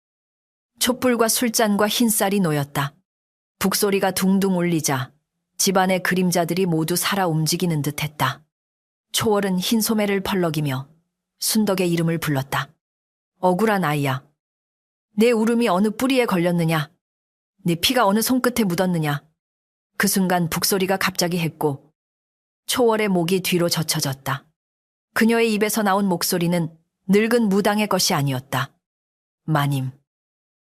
촛불과 술잔과 흰쌀이 놓였다. 북소리가 둥둥 울리자 집안의 그림자들이 모두 살아 움직이는 듯했다. 초월은 흰 소매를 펄럭이며 순덕의 이름을 불렀다. 억울한 아이야. 내 울음이 어느 뿌리에 걸렸느냐? 네 피가 어느 손끝에 묻었느냐? 그 순간 북소리가 갑자기 했고 초월의 목이 뒤로 젖혀졌다. 그녀의 입에서 나온 목소리는 늙은 무당의 것이 아니었다. 마님,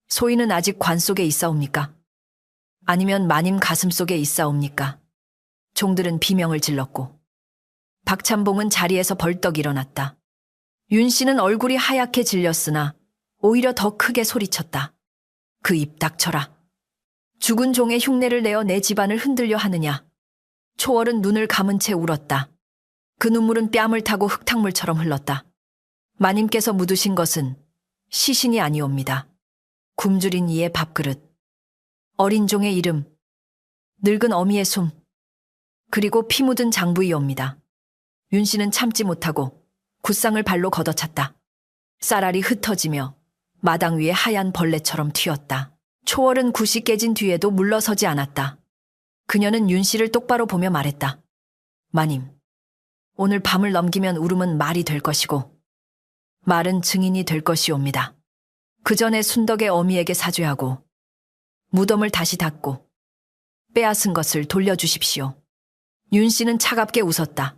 소인은 아직 관 속에 있사옵니까? 아니면 마님 가슴 속에 있사옵니까? 종들은 비명을 질렀고 박찬봉은 자리에서 벌떡 일어났다. 윤 씨는 얼굴이 하얗게 질렸으나 오히려 더 크게 소리쳤다. 그 입 닥쳐라. 죽은 종의 흉내를 내어 내 집안을 흔들려 하느냐. 초월은 눈을 감은 채 울었다. 그 눈물은 뺨을 타고 흙탕물처럼 흘렀다. 마님께서 묻으신 것은 시신이 아니옵니다. 굶주린 이의 밥그릇, 어린 종의 이름, 늙은 어미의 숨, 그리고 피 묻은 장부이옵니다. 윤 씨는 참지 못하고 굿상을 발로 걷어찼다. 쌀알이 흩어지며 마당 위에 하얀 벌레처럼 튀었다. 초월은 굿이 깨진 뒤에도 물러서지 않았다. 그녀는 윤 씨를 똑바로 보며 말했다. 마님, 오늘 밤을 넘기면 울음은 말이 될 것이고 말은 증인이 될 것이옵니다. 그 전에 순덕의 어미에게 사죄하고 무덤을 다시 닫고 빼앗은 것을 돌려주십시오. 윤 씨는 차갑게 웃었다.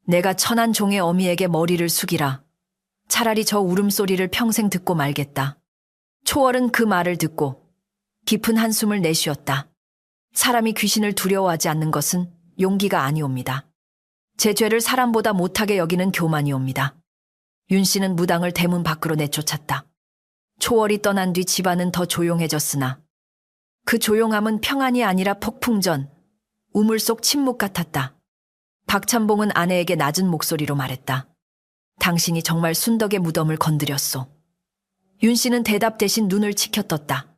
내가 천한 종의 어미에게 머리를 숙이라. 차라리 저 울음소리를 평생 듣고 말겠다. 초월은 그 말을 듣고 깊은 한숨을 내쉬었다. 사람이 귀신을 두려워하지 않는 것은 용기가 아니옵니다. 제 죄를 사람보다 못하게 여기는 교만이옵니다. 윤 씨는 무당을 대문 밖으로 내쫓았다. 초월이 떠난 뒤 집안은 더 조용해졌으나 그 조용함은 평안이 아니라 폭풍전, 우물 속 침묵 같았다. 박찬봉은 아내에게 낮은 목소리로 말했다. 당신이 정말 순덕의 무덤을 건드렸소. 윤 씨는 대답 대신 눈을 치켜떴다.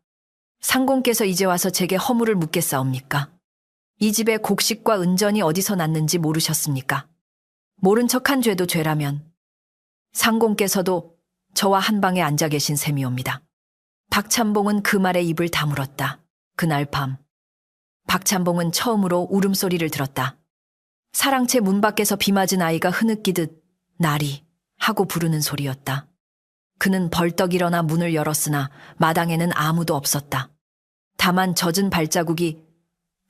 상공께서 이제 와서 제게 허물을 묻겠사옵니까? 이 집에 곡식과 은전이 어디서 났는지 모르셨습니까? 모른 척한 죄도 죄라면 상공께서도 저와 한 방에 앉아 계신 셈이옵니다. 박찬봉은 그 말에 입을 다물었다. 그날 밤 박찬봉은 처음으로 울음소리를 들었다. 사랑채 문 밖에서 비 맞은 아이가 흐느끼듯 나리 하고 부르는 소리였다. 그는 벌떡 일어나 문을 열었으나 마당에는 아무도 없었다. 다만 젖은 발자국이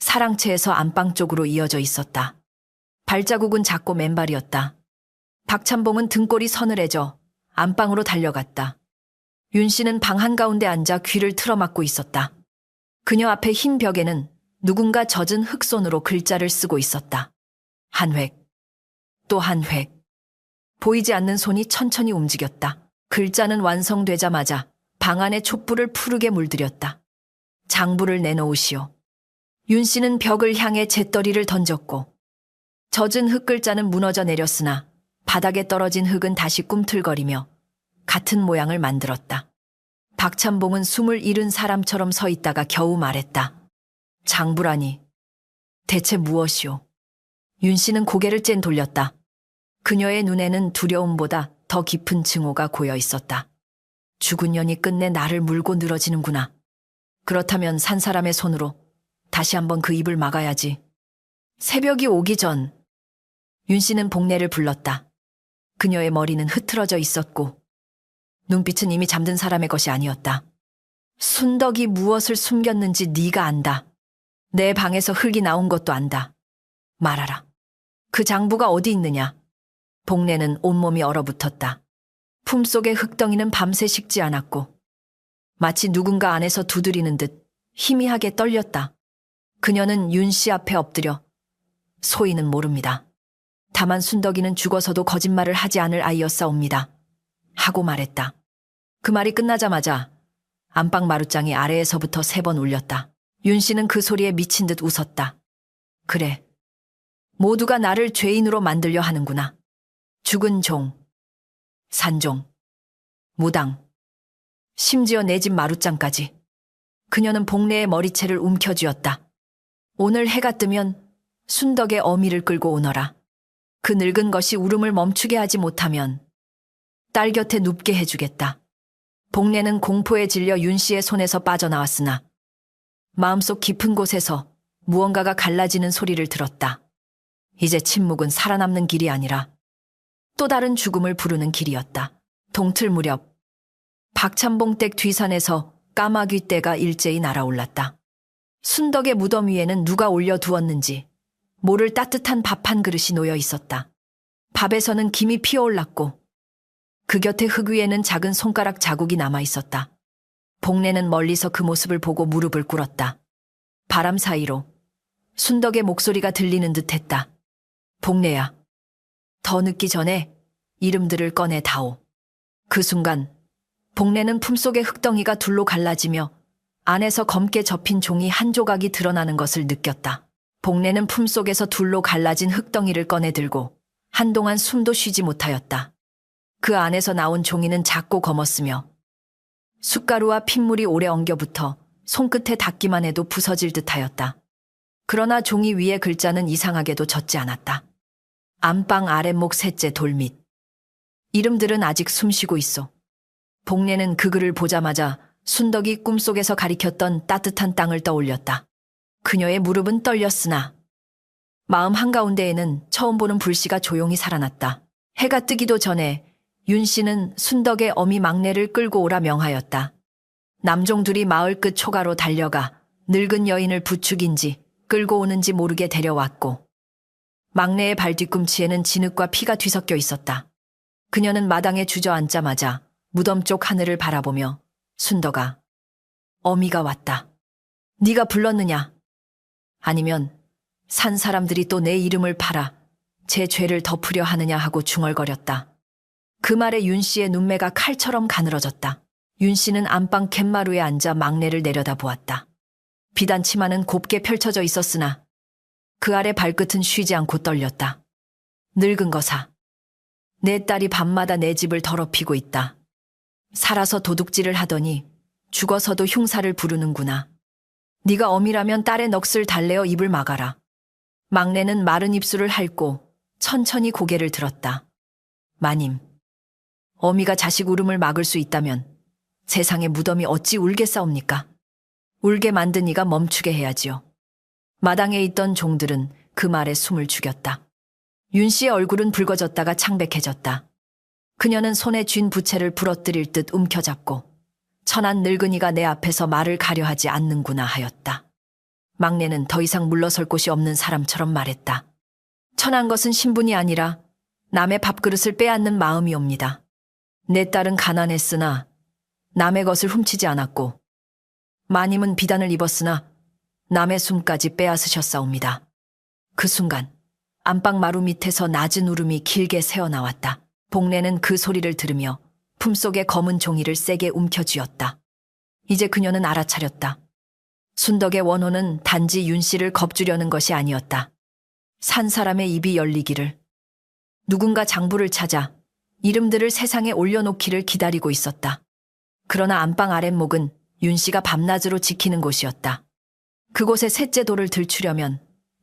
사랑채에서 안방 쪽으로 이어져 있었다. 발자국은 작고 맨발이었다. 박찬봉은 등골이 서늘해져 안방으로 달려갔다. 윤 씨는 방 한가운데 앉아 귀를 틀어막고 있었다. 그녀 앞에 흰 벽에는 누군가 젖은 흙손으로 글자를 쓰고 있었다. 한 획, 또 한 획. 보이지 않는 손이 천천히 움직였다. 글자는 완성되자마자 방 안에 촛불을 푸르게 물들였다. 장부를 내놓으시오. 윤 씨는 벽을 향해 잿더리를 던졌고 젖은 흙글자는 무너져 내렸으나 바닥에 떨어진 흙은 다시 꿈틀거리며 같은 모양을 만들었다. 박찬봉은 숨을 잃은 사람처럼 서 있다가 겨우 말했다. 장부라니, 대체 무엇이오? 윤 씨는 고개를 쨍 돌렸다. 그녀의 눈에는 두려움보다 더 깊은 증오가 고여 있었다. 죽은 년이 끝내 나를 물고 늘어지는구나. 그렇다면 산 사람의 손으로 다시 한번 그 입을 막아야지. 새벽이 오기 전 윤 씨는 복례를 불렀다. 그녀의 머리는 흐트러져 있었고 눈빛은 이미 잠든 사람의 것이 아니었다. 순덕이 무엇을 숨겼는지 네가 안다. 내 방에서 흙이 나온 것도 안다. 말하라. 그 장부가 어디 있느냐? 복례는 온몸이 얼어붙었다. 품속의 흙덩이는 밤새 식지 않았고 마치 누군가 안에서 두드리는 듯 희미하게 떨렸다. 그녀는 윤 씨 앞에 엎드려 소인은 모릅니다. 다만 순덕이는 죽어서도 거짓말을 하지 않을 아이였사옵니다. 하고 말했다. 그 말이 끝나자마자 안방 마루장이 아래에서부터 3번 울렸다. 윤 씨는 그 소리에 미친 듯 웃었다. 그래. 모두가 나를 죄인으로 만들려 하는구나. 죽은 종, 산종, 무당, 심지어 내 집 마루장까지. 그녀는 복례의 머리채를 움켜쥐었다. 오늘 해가 뜨면 순덕의 어미를 끌고 오너라. 그 늙은 것이 울음을 멈추게 하지 못하면 딸 곁에 눕게 해주겠다. 복례는 공포에 질려 윤 씨의 손에서 빠져나왔으나 마음속 깊은 곳에서 무언가가 갈라지는 소리를 들었다. 이제 침묵은 살아남는 길이 아니라 또 다른 죽음을 부르는 길이었다. 동틀 무렵 박찬봉댁 뒤산에서 까마귀 떼가 일제히 날아올랐다. 순덕의 무덤 위에는 누가 올려두었는지 모를 따뜻한 밥 한 그릇이 놓여 있었다. 밥에서는 김이 피어올랐고 그 곁에 흙 위에는 작은 손가락 자국이 남아 있었다. 복례는 멀리서 그 모습을 보고 무릎을 꿇었다. 바람 사이로 순덕의 목소리가 들리는 듯했다. 복례야, 더 늦기 전에 이름들을 꺼내 다오. 그 순간 복례는 품속의 흙덩이가 둘로 갈라지며 안에서 검게 접힌 종이 한 조각이 드러나는 것을 느꼈다. 복례는 품속에서 둘로 갈라진 흙덩이를 꺼내 들고 한동안 숨도 쉬지 못하였다. 그 안에서 나온 종이는 작고 검었으며 숟가루와 핏물이 오래 엉겨붙어 손끝에 닿기만 해도 부서질 듯하였다. 그러나 종이 위의 글자는 이상하게도 젖지 않았다. 안방 아랫목 셋째 돌밑. 이름들은 아직 숨쉬고 있어. 복례는 그 글을 보자마자 순덕이 꿈속에서 가리켰던 따뜻한 땅을 떠올렸다. 그녀의 무릎은 떨렸으나 마음 한가운데에는 처음 보는 불씨가 조용히 살아났다. 해가 뜨기도 전에 윤 씨는 순덕의 어미 막내를 끌고 오라 명하였다. 남종들이 마을 끝 초가로 달려가 늙은 여인을 부축인지 끌고 오는지 모르게 데려왔고 막내의 발 뒤꿈치에는 진흙과 피가 뒤섞여 있었다. 그녀는 마당에 주저앉자마자 무덤 쪽 하늘을 바라보며 순덕아, 어미가 왔다. 네가 불렀느냐? 아니면 산 사람들이 또 내 이름을 팔아 제 죄를 덮으려 하느냐 하고 중얼거렸다. 그 말에 윤 씨의 눈매가 칼처럼 가늘어졌다. 윤 씨는 안방 갯마루에 앉아 막내를 내려다보았다. 비단 치마는 곱게 펼쳐져 있었으나 그 아래 발끝은 쉬지 않고 떨렸다. 늙은 거사. 내 딸이 밤마다 내 집을 더럽히고 있다. 살아서 도둑질을 하더니 죽어서도 흉사를 부르는구나. 네가 어미라면 딸의 넋을 달래어 입을 막아라. 막내는 마른 입술을 핥고 천천히 고개를 들었다. 마님, 어미가 자식 울음을 막을 수 있다면 세상에 무덤이 어찌 울겠사옵니까? 울게 만든 이가 멈추게 해야지요. 마당에 있던 종들은 그 말에 숨을 죽였다. 윤 씨의 얼굴은 붉어졌다가 창백해졌다. 그녀는 손에 쥔 부채를 부러뜨릴 듯 움켜잡고 천한 늙은이가 내 앞에서 말을 가려 하지 않는구나 하였다. 막내는 더 이상 물러설 곳이 없는 사람처럼 말했다. 천한 것은 신분이 아니라 남의 밥그릇을 빼앗는 마음이옵니다. 내 딸은 가난했으나 남의 것을 훔치지 않았고 마님은 비단을 입었으나 남의 숨까지 빼앗으셨사옵니다. 그 순간 안방 마루 밑에서 낮은 울음이 길게 새어나왔다. 복례는 그 소리를 들으며 품속의 검은 종이를 세게 움켜쥐었다. 이제 그녀는 알아차렸다. 순덕의 원호는 단지 윤 씨를 겁주려는 것이 아니었다. 산 사람의 입이 열리기를, 누군가 장부를 찾아 이름들을 세상에 올려놓기를 기다리고 있었다. 그러나 안방 아랫목은 윤 씨가 밤낮으로 지키는 곳이었다. 그곳에 셋째 돌을 들추려면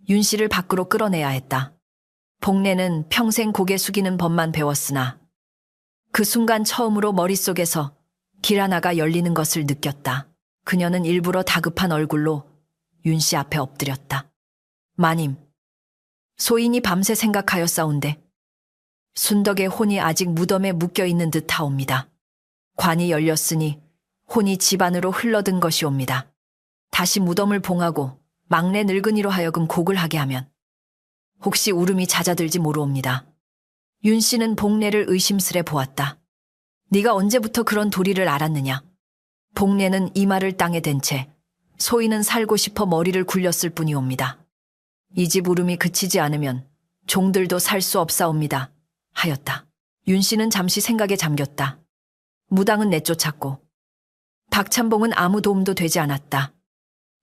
윤 씨를 밖으로 끌어내야 했다. 복례는 평생 고개 숙이는 법만 배웠으나 그 순간 처음으로 머릿속에서 길 하나가 열리는 것을 느꼈다. 그녀는 일부러 다급한 얼굴로 윤 씨 앞에 엎드렸다. 마님, 소인이 밤새 생각하여 싸운데 순덕의 혼이 아직 무덤에 묶여있는 듯 하옵니다. 관이 열렸으니 혼이 집안으로 흘러든 것이옵니다. 다시 무덤을 봉하고 막내 늙은이로 하여금 곡을 하게 하면 혹시 울음이 잦아들지 모르옵니다. 윤 씨는 복례를 의심스레 보았다. 네가 언제부터 그런 도리를 알았느냐? 복례는 이마를 땅에 댄 채 소인은 살고 싶어 머리를 굴렸을 뿐이옵니다. 이 집 울음이 그치지 않으면 종들도 살 수 없사옵니다. 하였다. 윤 씨는 잠시 생각에 잠겼다. 무당은 내쫓았고 박찬봉은 아무 도움도 되지 않았다.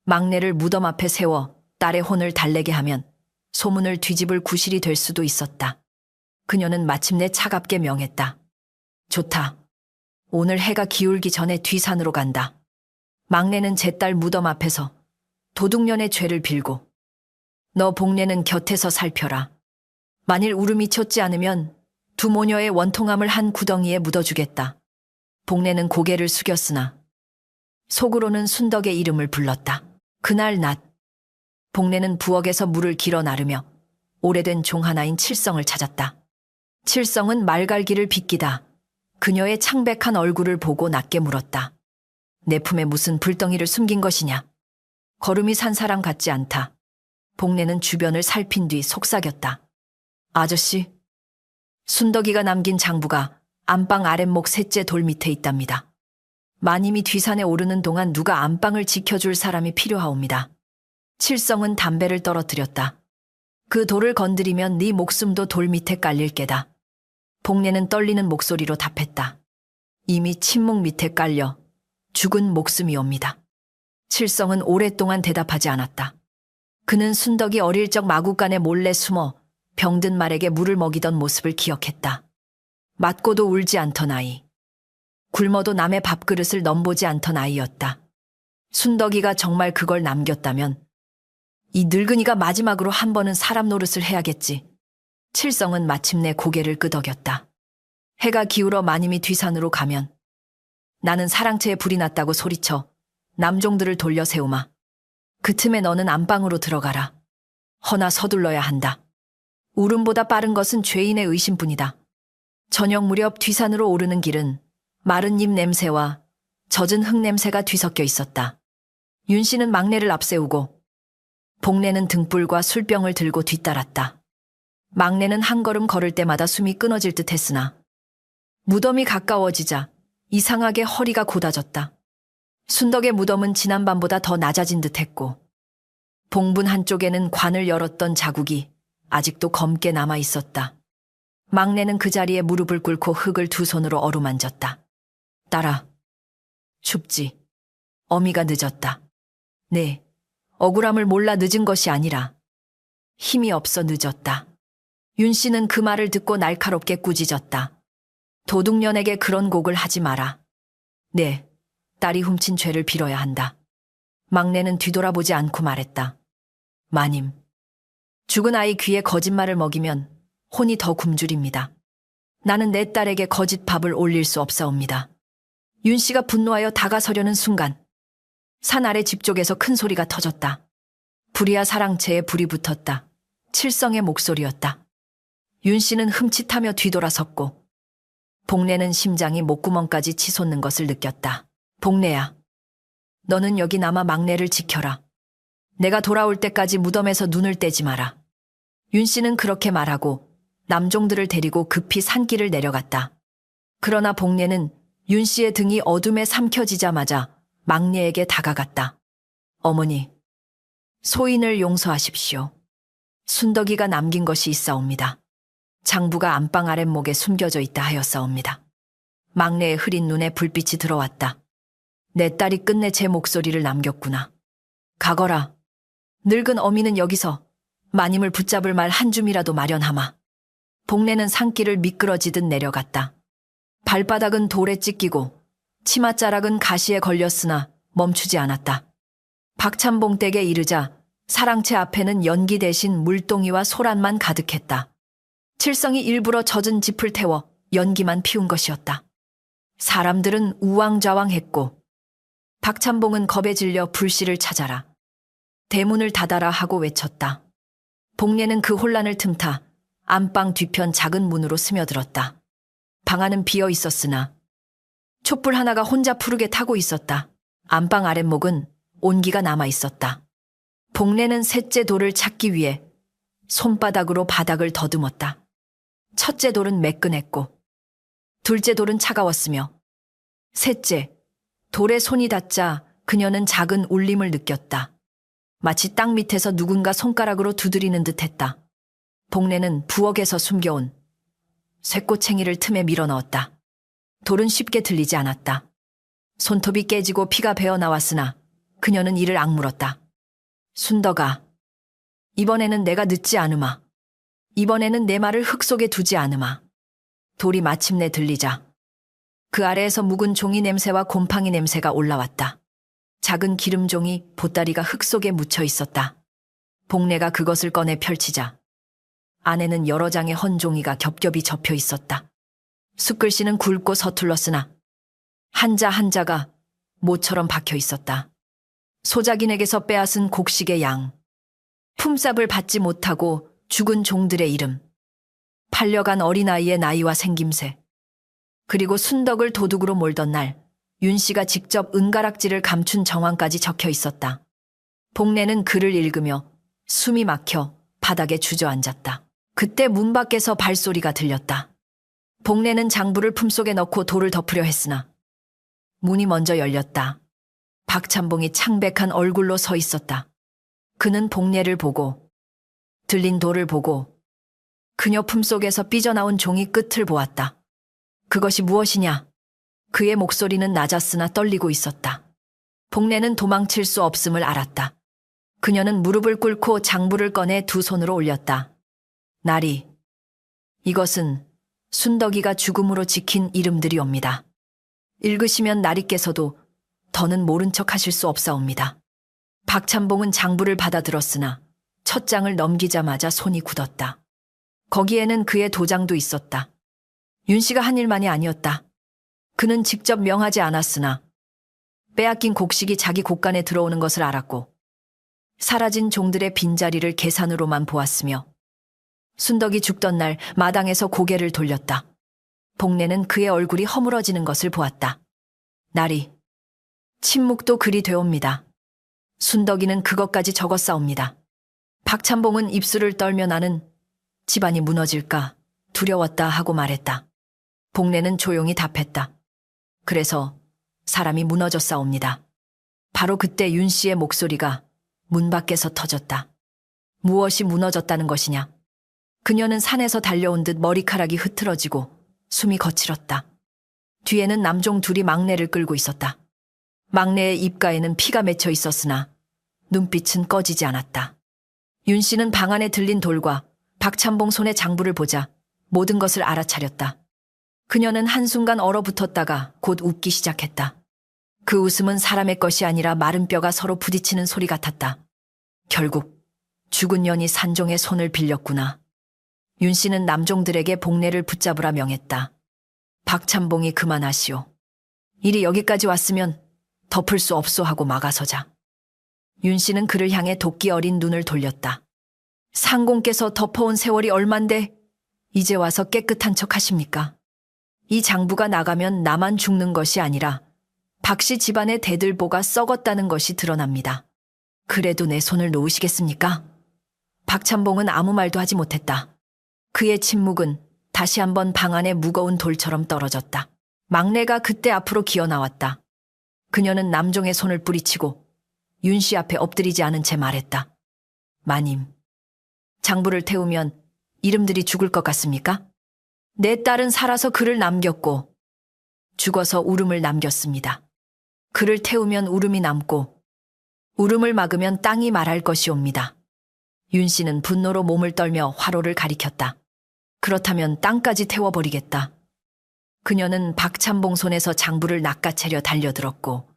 막내를 무덤 앞에 세워 딸의 혼을 달래게 하면 소문을 뒤집을 구실이 될 수도 있었다. 그녀는 마침내 차갑게 명했다. 좋다. 오늘 해가 기울기 전에 뒤산으로 간다. 막내는 제 딸 무덤 앞에서 도둑년의 죄를 빌고 너 복례는 곁에서 살펴라. 만일 울음이 쳤지 않으면 두 모녀의 원통함을 한 구덩이에 묻어주겠다. 복례는 고개를 숙였으나 속으로는 순덕의 이름을 불렀다. 그날 낮 복례는 부엌에서 물을 길어 나르며 오래된 종 하나인 칠성을 찾았다. 칠성은 말갈기를 빗기다 그녀의 창백한 얼굴을 보고 낮게 물었다. 내 품에 무슨 불덩이를 숨긴 것이냐? 걸음이 산 사람 같지 않다. 복례는 주변을 살핀 뒤 속삭였다. 아저씨, 순덕이가 남긴 장부가 안방 아랫목 셋째 돌 밑에 있답니다. 마님이 뒤산에 오르는 동안 누가 안방을 지켜줄 사람이 필요하옵니다. 칠성은 담배를 떨어뜨렸다. 그 돌을 건드리면 네 목숨도 돌 밑에 깔릴 게다. 복례는 떨리는 목소리로 답했다. 이미 침묵 밑에 깔려 죽은 목숨이옵니다. 칠성은 오랫동안 대답하지 않았다. 그는 순덕이 어릴 적 마구간에 몰래 숨어 병든 말에게 물을 먹이던 모습을 기억했다. 맞고도 울지 않던 아이. 굶어도 남의 밥그릇을 넘보지 않던 아이였다. 순덕이가 정말 그걸 남겼다면 이 늙은이가 마지막으로 한 번은 사람 노릇을 해야겠지. 칠성은 마침내 고개를 끄덕였다. 해가 기울어 마님이 뒤산으로 가면 나는 사랑채에 불이 났다고 소리쳐 남종들을 돌려 세우마. 그 틈에 너는 안방으로 들어가라. 허나 서둘러야 한다. 울음보다 빠른 것은 죄인의 의심뿐이다. 저녁 무렵 뒤산으로 오르는 길은 마른 잎 냄새와 젖은 흙 냄새가 뒤섞여 있었다. 윤 씨는 막내를 앞세우고 복례는 등불과 술병을 들고 뒤따랐다. 막내는 한 걸음 걸을 때마다 숨이 끊어질 듯 했으나 무덤이 가까워지자 이상하게 허리가 곧아졌다. 순덕의 무덤은 지난밤보다 더 낮아진 듯 했고 봉분 한쪽에는 관을 열었던 자국이 아직도 검게 남아 있었다. 막내는 그 자리에 무릎을 꿇고 흙을 두 손으로 어루만졌다. 딸아, 춥지. 어미가 늦었다. 네, 억울함을 몰라 늦은 것이 아니라 힘이 없어 늦었다. 윤 씨는 그 말을 듣고 날카롭게 꾸짖었다. 도둑년에게 그런 곡을 하지 마라. 네, 딸이 훔친 죄를 빌어야 한다. 막내는 뒤돌아보지 않고 말했다. 마님, 죽은 아이 귀에 거짓말을 먹이면 혼이 더 굶주립니다. 나는 내 딸에게 거짓 밥을 올릴 수 없사옵니다. 윤 씨가 분노하여 다가서려는 순간 산 아래 집 쪽에서 큰 소리가 터졌다. 불이야 사랑채에 불이 붙었다. 칠성의 목소리였다. 윤 씨는 흠칫하며 뒤돌아섰고 복례는 심장이 목구멍까지 치솟는 것을 느꼈다. 복례야, 너는 여기 남아 막내를 지켜라. 내가 돌아올 때까지 무덤에서 눈을 떼지 마라. 윤 씨는 그렇게 말하고 남종들을 데리고 급히 산길을 내려갔다. 그러나 복례는 윤 씨의 등이 어둠에 삼켜지자마자 막내에게 다가갔다. 어머니, 소인을 용서하십시오. 순덕이가 남긴 것이 있사옵니다. 장부가 안방 아랫목에 숨겨져 있다 하였사옵니다. 막내의 흐린 눈에 불빛이 들어왔다. 내 딸이 끝내 제 목소리를 남겼구나. 가거라. 늙은 어미는 여기서 마님을 붙잡을 말 한 줌이라도 마련하마. 복례는 산길을 미끄러지듯 내려갔다. 발바닥은 돌에 찢기고 치맛자락은 가시에 걸렸으나 멈추지 않았다. 박찬봉 댁에 이르자 사랑채 앞에는 연기 대신 물동이와 소란만 가득했다. 칠성이 일부러 젖은 짚을 태워 연기만 피운 것이었다. 사람들은 우왕좌왕했고 박찬봉은 겁에 질려 불씨를 찾아라 대문을 닫아라 하고 외쳤다. 복례는 그 혼란을 틈타 안방 뒤편 작은 문으로 스며들었다. 방 안은 비어 있었으나 촛불 하나가 혼자 푸르게 타고 있었다. 안방 아랫목은 온기가 남아 있었다. 복례는 셋째 돌을 찾기 위해 손바닥으로 바닥을 더듬었다. 첫째 돌은 매끈했고 둘째 돌은 차가웠으며 셋째 돌에 손이 닿자 그녀는 작은 울림을 느꼈다. 마치 땅 밑에서 누군가 손가락으로 두드리는 듯했다. 복례는 부엌에서 숨겨온 쇠꼬챙이를 틈에 밀어넣었다. 돌은 쉽게 들리지 않았다. 손톱이 깨지고 피가 배어 나왔으나 그녀는 이를 악물었다. 순덕아, 이번에는 내가 늦지 않으마. 이번에는 내 말을 흙 속에 두지 않으마. 돌이 마침내 들리자 그 아래에서 묵은 종이 냄새와 곰팡이 냄새가 올라왔다. 작은 기름종이 보따리가 흙 속에 묻혀 있었다. 복례가 그것을 꺼내 펼치자 안에는 여러 장의 헌 종이가 겹겹이 접혀 있었다. 숯글씨는 굵고 서툴렀으나 한자 한자가 모처럼 박혀 있었다. 소작인에게서 빼앗은 곡식의 양, 품삯을 받지 못하고 죽은 종들의 이름, 팔려간 어린아이의 나이와 생김새, 그리고 순덕을 도둑으로 몰던 날 윤 씨가 직접 은가락지를 감춘 정황까지 적혀 있었다. 복례는 글을 읽으며 숨이 막혀 바닥에 주저앉았다. 그때 문 밖에서 발소리가 들렸다. 복례는 장부를 품속에 넣고 돌을 덮으려 했으나 문이 먼저 열렸다. 박찬봉이 창백한 얼굴로 서 있었다. 그는 복례를 보고 들린 돌을 보고 그녀 품속에서 삐져나온 종이 끝을 보았다. 그것이 무엇이냐? 그의 목소리는 낮았으나 떨리고 있었다. 복례는 도망칠 수 없음을 알았다. 그녀는 무릎을 꿇고 장부를 꺼내 두 손으로 올렸다. 나리, 이것은 순덕이가 죽음으로 지킨 이름들이옵니다. 읽으시면 나리께서도 더는 모른 척 하실 수 없사옵니다. 박찬봉은 장부를 받아들었으나 첫 장을 넘기자마자 손이 굳었다. 거기에는 그의 도장도 있었다. 윤 씨가 한 일만이 아니었다. 그는 직접 명하지 않았으나 빼앗긴 곡식이 자기 곳간에 들어오는 것을 알았고 사라진 종들의 빈자리를 계산으로만 보았으며 순덕이 죽던 날 마당에서 고개를 돌렸다. 복례는 그의 얼굴이 허물어지는 것을 보았다. 나리, 침묵도 글이 되옵니다. 순덕이는 그것까지 적었사옵니다. 박찬봉은 입술을 떨며 나는 집안이 무너질까 두려웠다 하고 말했다. 복례는 조용히 답했다. 그래서 사람이 무너졌사옵니다. 바로 그때 윤 씨의 목소리가 문 밖에서 터졌다. 무엇이 무너졌다는 것이냐? 그녀는 산에서 달려온 듯 머리카락이 흐트러지고 숨이 거칠었다. 뒤에는 남종 둘이 막내를 끌고 있었다. 막내의 입가에는 피가 맺혀 있었으나 눈빛은 꺼지지 않았다. 윤 씨는 방 안에 들린 돌과 박찬봉 손의 장부를 보자 모든 것을 알아차렸다. 그녀는 한순간 얼어붙었다가 곧 웃기 시작했다. 그 웃음은 사람의 것이 아니라 마른 뼈가 서로 부딪히는 소리 같았다. 결국 죽은 년이 산종의 손을 빌렸구나. 윤 씨는 남종들에게 복례를 붙잡으라 명했다. 박찬봉이 그만하시오. 일이 여기까지 왔으면 덮을 수 없소 하고 막아서자. 윤 씨는 그를 향해 도끼 어린 눈을 돌렸다. 상공께서 덮어온 세월이 얼만데 이제 와서 깨끗한 척 하십니까? 이 장부가 나가면 나만 죽는 것이 아니라 박씨 집안의 대들보가 썩었다는 것이 드러납니다. 그래도 내 손을 놓으시겠습니까? 박찬봉은 아무 말도 하지 못했다. 그의 침묵은 다시 한번 방 안에 무거운 돌처럼 떨어졌다. 막내가 그때 앞으로 기어 나왔다. 그녀는 남종의 손을 뿌리치고 윤 씨 앞에 엎드리지 않은 채 말했다. 마님, 장부를 태우면 이름들이 죽을 것 같습니까? 내 딸은 살아서 글을 남겼고 죽어서 울음을 남겼습니다. 글을 태우면 울음이 남고 울음을 막으면 땅이 말할 것이옵니다. 윤 씨는 분노로 몸을 떨며 화로를 가리켰다. 그렇다면 땅까지 태워버리겠다. 그녀는 박찬봉 손에서 장부를 낚아채려 달려들었고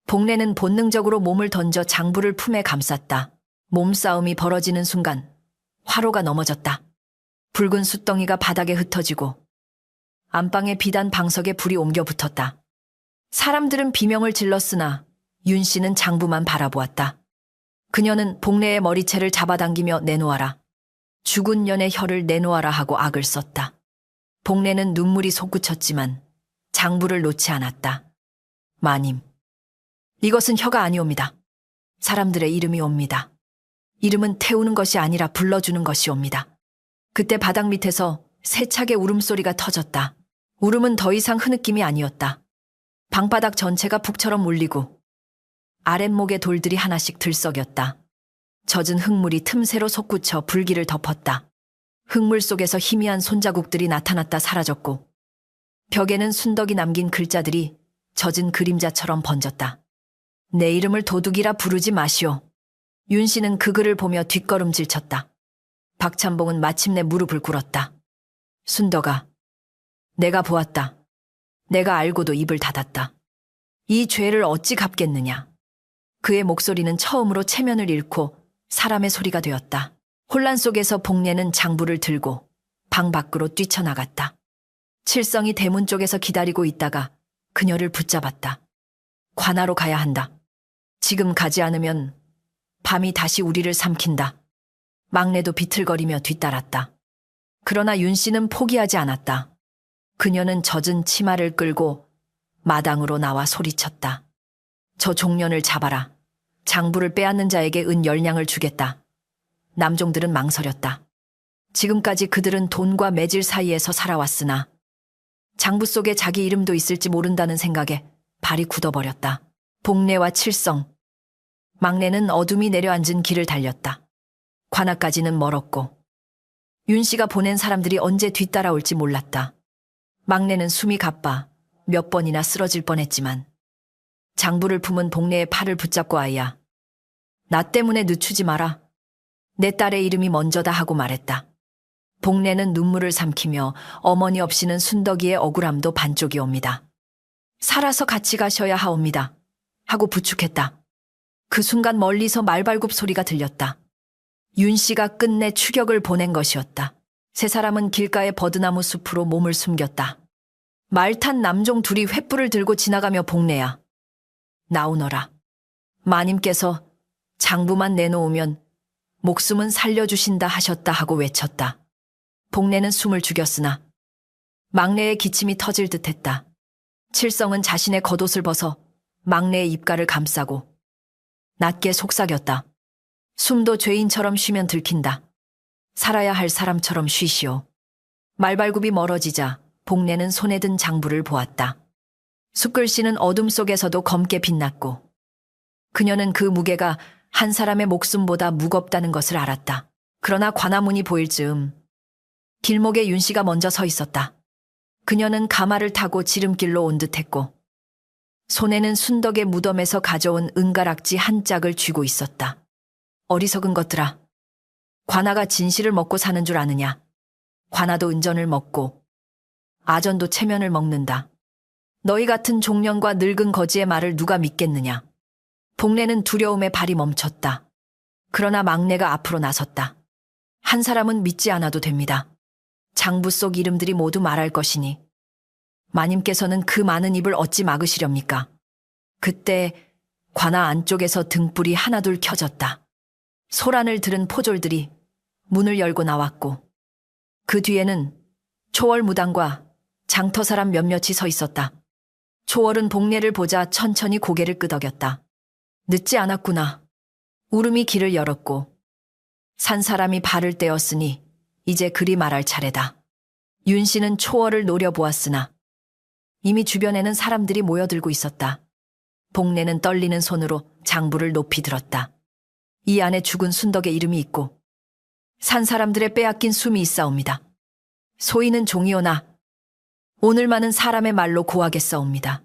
복례는 본능적으로 몸을 던져 장부를 품에 감쌌다. 몸싸움이 벌어지는 순간 화로가 넘어졌다. 붉은 숯덩이가 바닥에 흩어지고 안방의 비단 방석에 불이 옮겨 붙었다. 사람들은 비명을 질렀으나 윤 씨는 장부만 바라보았다. 그녀는 복례의 머리채를 잡아당기며 내놓아라. 죽은 년의 혀를 내놓아라 하고 악을 썼다. 복례는 눈물이 솟구쳤지만 장부를 놓지 않았다. 마님, 이것은 혀가 아니옵니다. 사람들의 이름이 옵니다. 이름은 태우는 것이 아니라 불러주는 것이 옵니다. 그때 바닥 밑에서 세차게 울음소리가 터졌다. 울음은 더 이상 흐느낌이 아니었다. 방바닥 전체가 북처럼 울리고 아랫목의 돌들이 하나씩 들썩였다. 젖은 흙물이 틈새로 솟구쳐 불길을 덮었다. 흙물 속에서 희미한 손자국들이 나타났다 사라졌고 벽에는 순덕이 남긴 글자들이 젖은 그림자처럼 번졌다. 내 이름을 도둑이라 부르지 마시오. 윤 씨는 그 글을 보며 뒷걸음질 쳤다. 박찬봉은 마침내 무릎을 꿇었다. 순덕아, 내가 보았다. 내가 알고도 입을 닫았다. 이 죄를 어찌 갚겠느냐. 그의 목소리는 처음으로 체면을 잃고 사람의 소리가 되었다. 혼란 속에서 복례는 장부를 들고 방 밖으로 뛰쳐나갔다. 칠성이 대문 쪽에서 기다리고 있다가 그녀를 붙잡았다. 관하로 가야 한다. 지금 가지 않으면 밤이 다시 우리를 삼킨다. 막내도 비틀거리며 뒤따랐다. 그러나 윤 씨는 포기하지 않았다. 그녀는 젖은 치마를 끌고 마당으로 나와 소리쳤다. 저 종년을 잡아라. 장부를 빼앗는 자에게 은 10냥을 주겠다. 남종들은 망설였다. 지금까지 그들은 돈과 매질 사이에서 살아왔으나 장부 속에 자기 이름도 있을지 모른다는 생각에 발이 굳어버렸다. 복례와 칠성. 막내는 어둠이 내려앉은 길을 달렸다. 관악까지는 멀었고 윤 씨가 보낸 사람들이 언제 뒤따라올지 몰랐다. 막내는 숨이 가빠 몇 번이나 쓰러질 뻔했지만 장부를 품은 복례의 팔을 붙잡고 아이야. 나 때문에 늦추지 마라. 내 딸의 이름이 먼저다 하고 말했다. 복례는 눈물을 삼키며 어머니 없이는 순덕이의 억울함도 반쪽이 옵니다. 살아서 같이 가셔야 하옵니다. 하고 부축했다. 그 순간 멀리서 말발굽 소리가 들렸다. 윤 씨가 끝내 추격을 보낸 것이었다. 세 사람은 길가의 버드나무 숲으로 몸을 숨겼다. 말 탄 남종 둘이 횃불을 들고 지나가며 복례야. 나오너라. 마님께서 장부만 내놓으면 목숨은 살려주신다 하셨다 하고 외쳤다. 복례는 숨을 죽였으나 막내의 기침이 터질 듯했다. 칠성은 자신의 겉옷을 벗어 막내의 입가를 감싸고 낮게 속삭였다. 숨도 죄인처럼 쉬면 들킨다. 살아야 할 사람처럼 쉬시오. 말발굽이 멀어지자 복례는 손에 든 장부를 보았다. 숲글씨는 어둠 속에서도 검게 빛났고 그녀는 그 무게가 한 사람의 목숨보다 무겁다는 것을 알았다. 그러나 관아문이 보일 즈음 길목에 윤 씨가 먼저 서 있었다. 그녀는 가마를 타고 지름길로 온 듯했고 손에는 순덕의 무덤에서 가져온 은가락지 한 짝을 쥐고 있었다. 어리석은 것들아. 관아가 진실을 먹고 사는 줄 아느냐. 관아도 은전을 먹고 아전도 체면을 먹는다. 너희 같은 종년과 늙은 거지의 말을 누가 믿겠느냐. 복례는 두려움에 발이 멈췄다. 그러나 막내가 앞으로 나섰다. 한 사람은 믿지 않아도 됩니다. 장부 속 이름들이 모두 말할 것이니 마님께서는 그 많은 입을 어찌 막으시렵니까? 그때 관아 안쪽에서 등불이 하나둘 켜졌다. 소란을 들은 포졸들이 문을 열고 나왔고 그 뒤에는 초월 무당과 장터 사람 몇몇이 서 있었다. 초월은 복례를 보자 천천히 고개를 끄덕였다. 늦지 않았구나. 울음이 길을 열었고 산 사람이 발을 떼었으니 이제 그리 말할 차례다. 윤 씨는 초월을 노려보았으나 이미 주변에는 사람들이 모여들고 있었다. 복례는 떨리는 손으로 장부를 높이 들었다. 이 안에 죽은 순덕의 이름이 있고 산 사람들의 빼앗긴 숨이 있사옵니다. 소인은 종이오나 오늘만은 사람의 말로 고하겠사옵니다.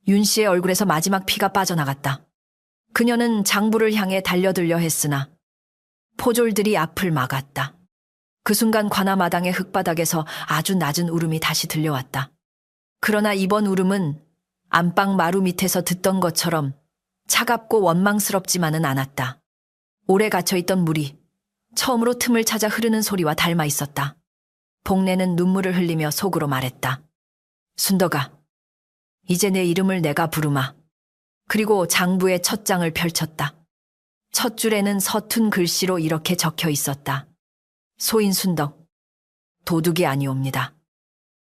윤 씨의 얼굴에서 마지막 피가 빠져나갔다. 그녀는 장부를 향해 달려들려 했으나 포졸들이 앞을 막았다. 그 순간 관아마당의 흙바닥에서 아주 낮은 울음이 다시 들려왔다. 그러나 이번 울음은 안방 마루 밑에서 듣던 것처럼 차갑고 원망스럽지만은 않았다. 오래 갇혀있던 물이 처음으로 틈을 찾아 흐르는 소리와 닮아 있었다. 복례는 눈물을 흘리며 속으로 말했다. 순덕아, 이제 내 이름을 내가 부르마. 그리고 장부의 첫 장을 펼쳤다. 첫 줄에는 서툰 글씨로 이렇게 적혀 있었다. 소인순덕, 도둑이 아니옵니다.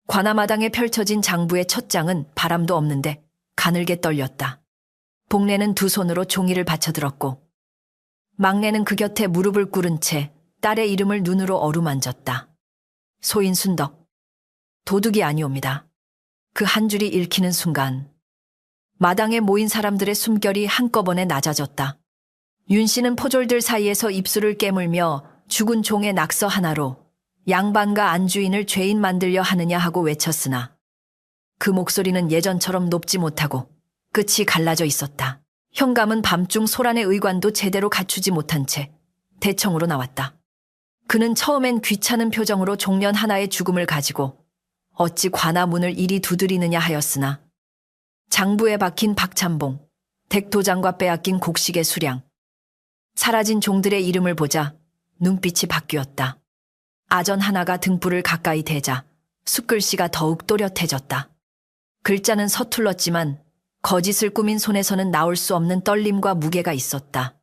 관아마당에 펼쳐진 장부의 첫 장은 바람도 없는데 가늘게 떨렸다. 복례는 두 손으로 종이를 받쳐들었고 막내는 그 곁에 무릎을 꿇은 채 딸의 이름을 눈으로 어루만졌다. 소인순덕, 도둑이 아니옵니다. 그 한 줄이 읽히는 순간 마당에 모인 사람들의 숨결이 한꺼번에 낮아졌다. 윤 씨는 포졸들 사이에서 입술을 깨물며 죽은 종의 낙서 하나로 양반과 안주인을 죄인 만들려 하느냐 하고 외쳤으나 그 목소리는 예전처럼 높지 못하고 끝이 갈라져 있었다. 현감은 밤중 소란의 의관도 제대로 갖추지 못한 채 대청으로 나왔다. 그는 처음엔 귀찮은 표정으로 종년 하나의 죽음을 가지고 어찌 관아 문을 이리 두드리느냐 하였으나 장부에 박힌 박찬봉, 댁도장과 빼앗긴 곡식의 수량, 사라진 종들의 이름을 보자 눈빛이 바뀌었다. 아전 하나가 등불을 가까이 대자 숫글씨가 더욱 또렷해졌다. 글자는 서툴렀지만 거짓을 꾸민 손에서는 나올 수 없는 떨림과 무게가 있었다.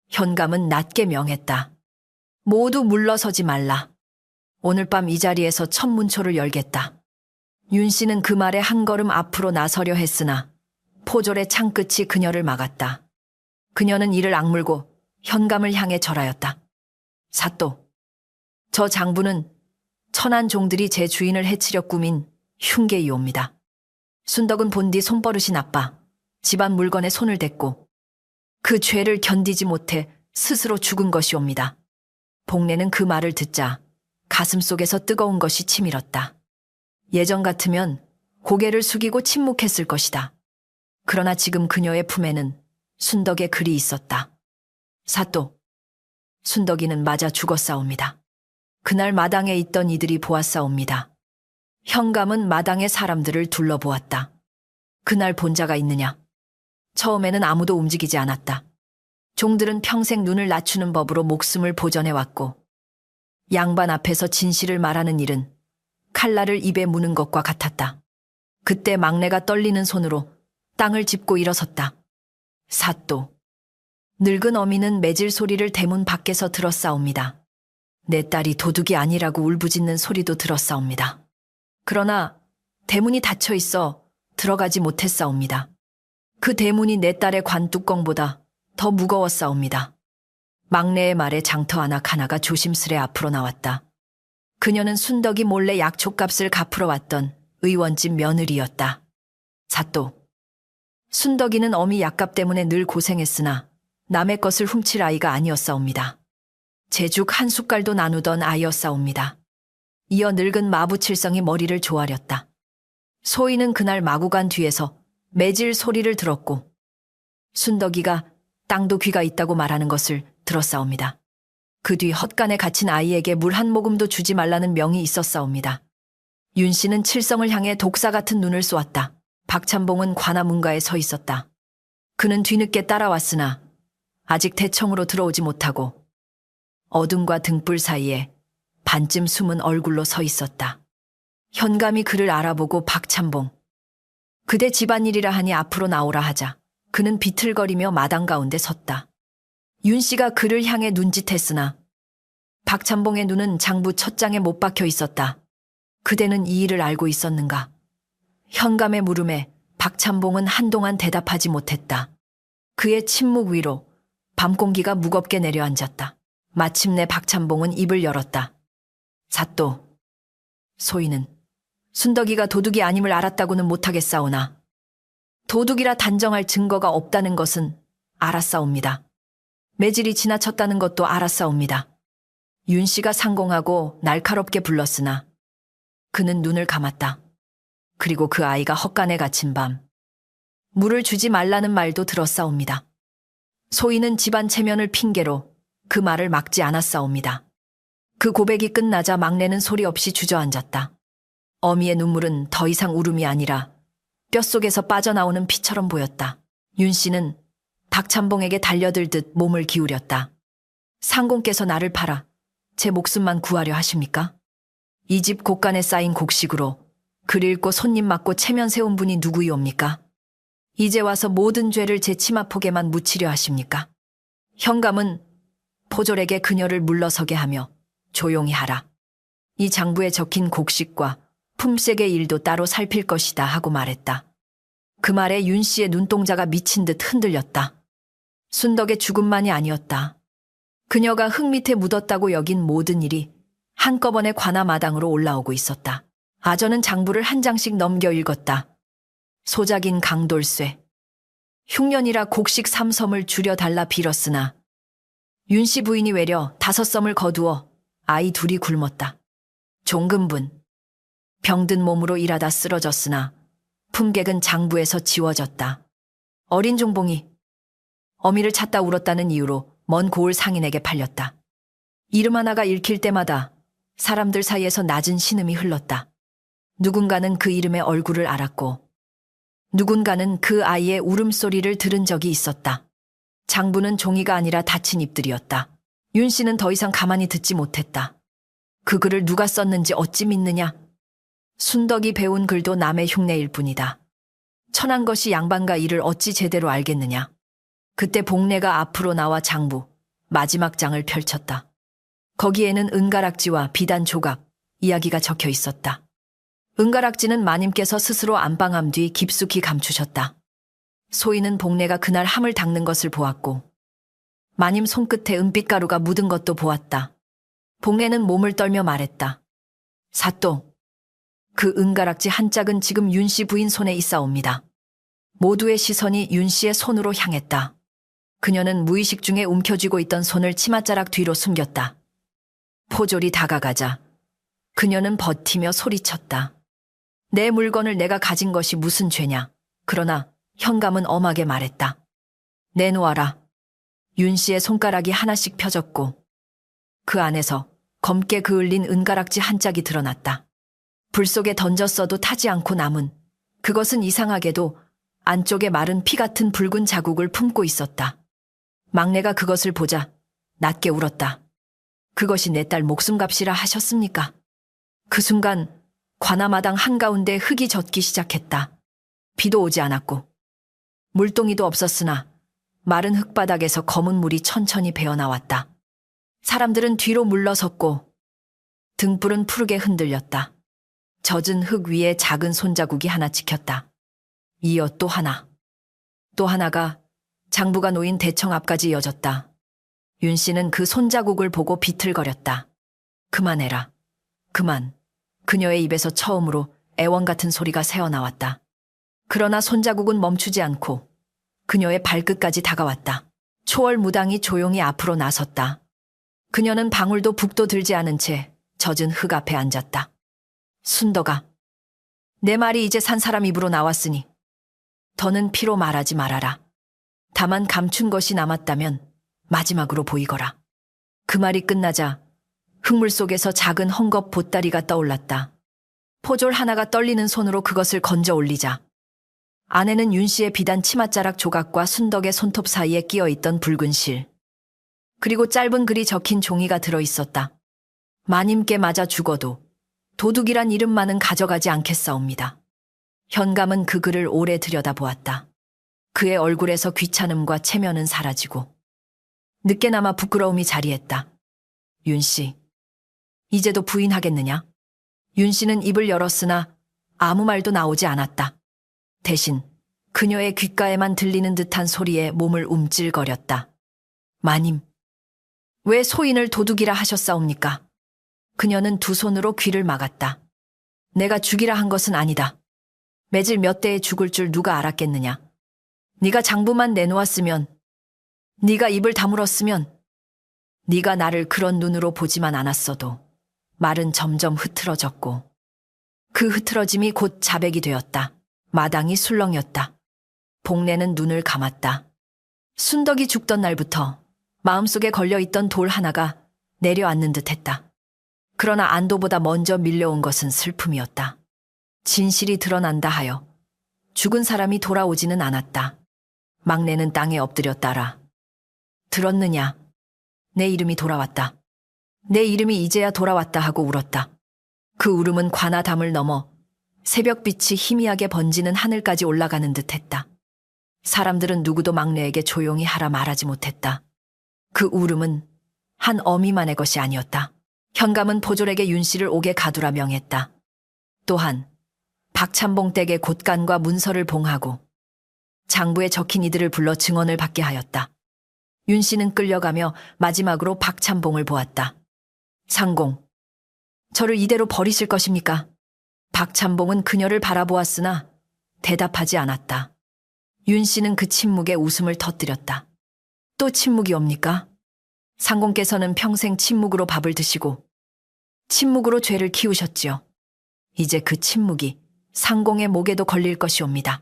현감은 낮게 명했다. 모두 물러서지 말라. 오늘 밤 이 자리에서 첫 문초를 열겠다. 윤 씨는 그 말에 한 걸음 앞으로 나서려 했으나 포졸의 창끝이 그녀를 막았다. 그녀는 이를 악물고 현감을 향해 절하였다. 사또, 저 장부는 천한 종들이 제 주인을 해치려 꾸민 흉계이옵니다. 순덕은 본디 손버릇이 나빠 집안 물건에 손을 댔고 그 죄를 견디지 못해 스스로 죽은 것이옵니다. 복례는 그 말을 듣자 가슴속에서 뜨거운 것이 치밀었다. 예전 같으면 고개를 숙이고 침묵했을 것이다. 그러나 지금 그녀의 품에는 순덕의 글이 있었다. 사또, 순덕이는 맞아 죽었사옵니다. 그날 마당에 있던 이들이 보았사옵니다. 현감은 마당의 사람들을 둘러보았다. 그날 본 자가 있느냐? 처음에는 아무도 움직이지 않았다. 종들은 평생 눈을 낮추는 법으로 목숨을 보전해왔고 양반 앞에서 진실을 말하는 일은 칼날을 입에 무는 것과 같았다. 그때 막내가 떨리는 손으로 땅을 짚고 일어섰다. 사또, 늙은 어미는 매질 소리를 대문 밖에서 들었사옵니다. 내 딸이 도둑이 아니라고 울부짖는 소리도 들었사옵니다. 그러나 대문이 닫혀 있어 들어가지 못했사옵니다. 그 대문이 내 딸의 관뚜껑보다 더 무거웠사옵니다. 막내의 말에 장터 하나가 조심스레 앞으로 나왔다. 그녀는 순덕이 몰래 약초값을 갚으러 왔던 의원집 며느리였다. 사또, 순덕이는 어미 약값 때문에 늘 고생했으나 남의 것을 훔칠 아이가 아니었사옵니다. 제죽 한 숟갈도 나누던 아이였사옵니다. 이어 늙은 마부칠성이 머리를 조아렸다. 소인은 그날 마구간 뒤에서 매질 소리를 들었고 순덕이가 땅도 귀가 있다고 말하는 것을 들었사옵니다. 그 뒤 헛간에 갇힌 아이에게 물 한 모금도 주지 말라는 명이 있었사옵니다. 윤 씨는 칠성을 향해 독사 같은 눈을 쏘았다. 박찬봉은 관아 문가에 서 있었다. 그는 뒤늦게 따라왔으나 아직 대청으로 들어오지 못하고 어둠과 등불 사이에 반쯤 숨은 얼굴로 서 있었다. 현감이 그를 알아보고 박찬봉, 그대 집안일이라 하니 앞으로 나오라 하자 그는 비틀거리며 마당 가운데 섰다. 윤 씨가 그를 향해 눈짓했으나 박찬봉의 눈은 장부 첫 장에 못 박혀 있었다. 그대는 이 일을 알고 있었는가? 현감의 물음에 박찬봉은 한동안 대답하지 못했다. 그의 침묵 위로 밤공기가 무겁게 내려앉았다. 마침내 박찬봉은 입을 열었다. 사또, 소인은 순덕이가 도둑이 아님을 알았다고는 못하겠사오나 도둑이라 단정할 증거가 없다는 것은 알았사옵니다. 매질이 지나쳤다는 것도 알았사옵니다. 윤 씨가 상공하고 날카롭게 불렀으나 그는 눈을 감았다. 그리고 그 아이가 헛간에 갇힌 밤 물을 주지 말라는 말도 들었사옵니다. 소인은 집안 체면을 핑계로 그 말을 막지 않았사옵니다. 그 고백이 끝나자 막내는 소리 없이 주저앉았다. 어미의 눈물은 더 이상 울음이 아니라 뼛속에서 빠져나오는 피처럼 보였다. 윤 씨는 박찬봉에게 달려들듯 몸을 기울였다. 상공께서 나를 팔아 제 목숨만 구하려 하십니까? 이 집 곳간에 쌓인 곡식으로 글 읽고 손님 맞고 체면 세운 분이 누구이옵니까? 이제 와서 모든 죄를 제 치마폭에만 묻히려 하십니까? 현감은 포졸에게 그녀를 물러서게 하며 조용히 하라. 이 장부에 적힌 곡식과 품삯의 일도 따로 살필 것이다 하고 말했다. 그 말에 윤 씨의 눈동자가 미친 듯 흔들렸다. 순덕의 죽음만이 아니었다. 그녀가 흙 밑에 묻었다고 여긴 모든 일이 한꺼번에 관아마당으로 올라오고 있었다. 아전은 장부를 한 장씩 넘겨 읽었다. 소작인 강돌쇠. 흉년이라 곡식 3섬을 줄여달라 빌었으나 윤 씨 부인이 외려 5섬을 거두어 아이 둘이 굶었다. 종근분. 병든 몸으로 일하다 쓰러졌으나 품객은 장부에서 지워졌다. 어린 종봉이 어미를 찾다 울었다는 이유로 먼 고을 상인에게 팔렸다. 이름 하나가 읽힐 때마다 사람들 사이에서 낮은 신음이 흘렀다. 누군가는 그 이름의 얼굴을 알았고 누군가는 그 아이의 울음소리를 들은 적이 있었다. 장부는 종이가 아니라 닫힌 잎들이었다. 윤 씨는 더 이상 가만히 듣지 못했다. 그 글을 누가 썼는지 어찌 믿느냐? 순덕이 배운 글도 남의 흉내일 뿐이다. 천한 것이 양반가 일을 어찌 제대로 알겠느냐? 그때 복례가 앞으로 나와 장부, 마지막 장을 펼쳤다. 거기에는 은가락지와 비단 조각, 이야기가 적혀 있었다. 은가락지는 마님께서 스스로 안방함 뒤 깊숙이 감추셨다. 소인은 복례가 그날 함을 닦는 것을 보았고 마님 손끝에 은빛가루가 묻은 것도 보았다. 복례는 몸을 떨며 말했다. 사또, 그 은가락지 한 짝은 지금 윤 씨 부인 손에 있사옵니다. 모두의 시선이 윤 씨의 손으로 향했다. 그녀는 무의식 중에 움켜쥐고 있던 손을 치맛자락 뒤로 숨겼다. 포졸이 다가가자 그녀는 버티며 소리쳤다. 내 물건을 내가 가진 것이 무슨 죄냐. 그러나 현감은 엄하게 말했다. 내놓아라. 윤 씨의 손가락이 하나씩 펴졌고 그 안에서 검게 그을린 은가락지 한 짝이 드러났다. 불 속에 던졌어도 타지 않고 남은 그것은 이상하게도 안쪽에 마른 피 같은 붉은 자국을 품고 있었다. 막내가 그것을 보자 낮게 울었다. 그것이 내 딸 목숨값이라 하셨습니까? 그 순간 관아마당 한가운데 흙이 젖기 시작했다. 비도 오지 않았고 물동이도 없었으나 마른 흙바닥에서 검은 물이 천천히 배어나왔다. 사람들은 뒤로 물러섰고 등불은 푸르게 흔들렸다. 젖은 흙 위에 작은 손자국이 하나 찍혔다. 이어 또 하나. 또 하나가 장부가 놓인 대청 앞까지 이어졌다. 윤 씨는 그 손자국을 보고 비틀거렸다. 그만해라. 그만. 그녀의 입에서 처음으로 애원 같은 소리가 새어나왔다. 그러나 손자국은 멈추지 않고 그녀의 발끝까지 다가왔다. 초월 무당이 조용히 앞으로 나섰다. 그녀는 방울도 북도 들지 않은 채 젖은 흙 앞에 앉았다. 순덕아, 내 말이 이제 산 사람 입으로 나왔으니 더는 피로 말하지 말아라. 다만 감춘 것이 남았다면 마지막으로 보이거라. 그 말이 끝나자 흙물 속에서 작은 헝겊 보따리가 떠올랐다. 포졸 하나가 떨리는 손으로 그것을 건져 올리자 안에는 윤 씨의 비단 치맛자락 조각과 순덕의 손톱 사이에 끼어있던 붉은 실, 그리고 짧은 글이 적힌 종이가 들어있었다. 마님께 맞아 죽어도 도둑이란 이름만은 가져가지 않겠사옵니다. 현감은 그 글을 오래 들여다보았다. 그의 얼굴에서 귀찮음과 체면은 사라지고 늦게나마 부끄러움이 자리했다. 윤 씨, 이제도 부인하겠느냐? 윤 씨는 입을 열었으나 아무 말도 나오지 않았다. 대신 그녀의 귓가에만 들리는 듯한 소리에 몸을 움찔거렸다. 마님, 왜 소인을 도둑이라 하셨사옵니까? 그녀는 두 손으로 귀를 막았다. 내가 죽이라 한 것은 아니다. 매질 몇 대에 죽을 줄 누가 알았겠느냐. 네가 장부만 내놓았으면, 네가 입을 다물었으면, 네가 나를 그런 눈으로 보지만 않았어도 말은 점점 흐트러졌고 그 흐트러짐이 곧 자백이 되었다. 마당이 술렁였다. 복례는 눈을 감았다. 순덕이 죽던 날부터 마음속에 걸려있던 돌 하나가 내려앉는 듯했다. 그러나 안도보다 먼저 밀려온 것은 슬픔이었다. 진실이 드러난다 하여 죽은 사람이 돌아오지는 않았다. 막내는 땅에 엎드려 따라. 들었느냐? 내 이름이 돌아왔다. 내 이름이 이제야 돌아왔다 하고 울었다. 그 울음은 관아담을 넘어 새벽빛이 희미하게 번지는 하늘까지 올라가는 듯했다. 사람들은 누구도 막내에게 조용히 하라 말하지 못했다. 그 울음은 한 어미만의 것이 아니었다. 현감은 포졸에게 윤 씨를 옥에 가두라 명했다. 또한 박찬봉 댁의 곳간과 문서를 봉하고 장부에 적힌 이들을 불러 증언을 받게 하였다. 윤 씨는 끌려가며 마지막으로 박찬봉을 보았다. 상공, 저를 이대로 버리실 것입니까? 박찬봉은 그녀를 바라보았으나 대답하지 않았다. 윤 씨는 그 침묵에 웃음을 터뜨렸다. 또 침묵이 옵니까? 상공께서는 평생 침묵으로 밥을 드시고 침묵으로 죄를 키우셨지요. 이제 그 침묵이 상공의 목에도 걸릴 것이옵니다.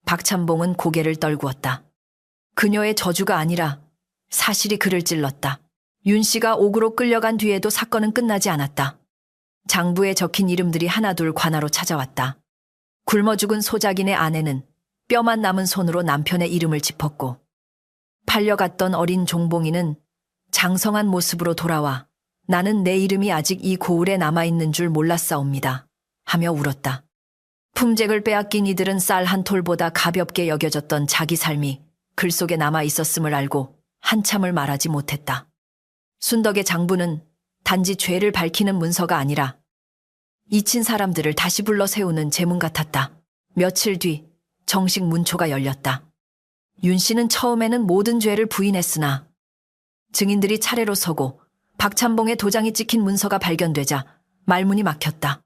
박찬봉은 고개를 떨구었다. 그녀의 저주가 아니라 사실이 그를 찔렀다. 윤 씨가 옥으로 끌려간 뒤에도 사건은 끝나지 않았다. 장부에 적힌 이름들이 하나둘 관아로 찾아왔다. 굶어 죽은 소작인의 아내는 뼈만 남은 손으로 남편의 이름을 짚었고 팔려갔던 어린 종봉이는 장성한 모습으로 돌아와 나는 내 이름이 아직 이 고을에 남아있는 줄 몰랐사옵니다 하며 울었다. 품잭을 빼앗긴 이들은 쌀 한 톨보다 가볍게 여겨졌던 자기 삶이 글 속에 남아있었음을 알고 한참을 말하지 못했다. 순덕의 장부는 단지 죄를 밝히는 문서가 아니라 잊힌 사람들을 다시 불러 세우는 제문 같았다. 며칠 뒤 정식 문초가 열렸다. 윤 씨는 처음에는 모든 죄를 부인했으나 증인들이 차례로 서고 박찬봉의 도장이 찍힌 문서가 발견되자 말문이 막혔다.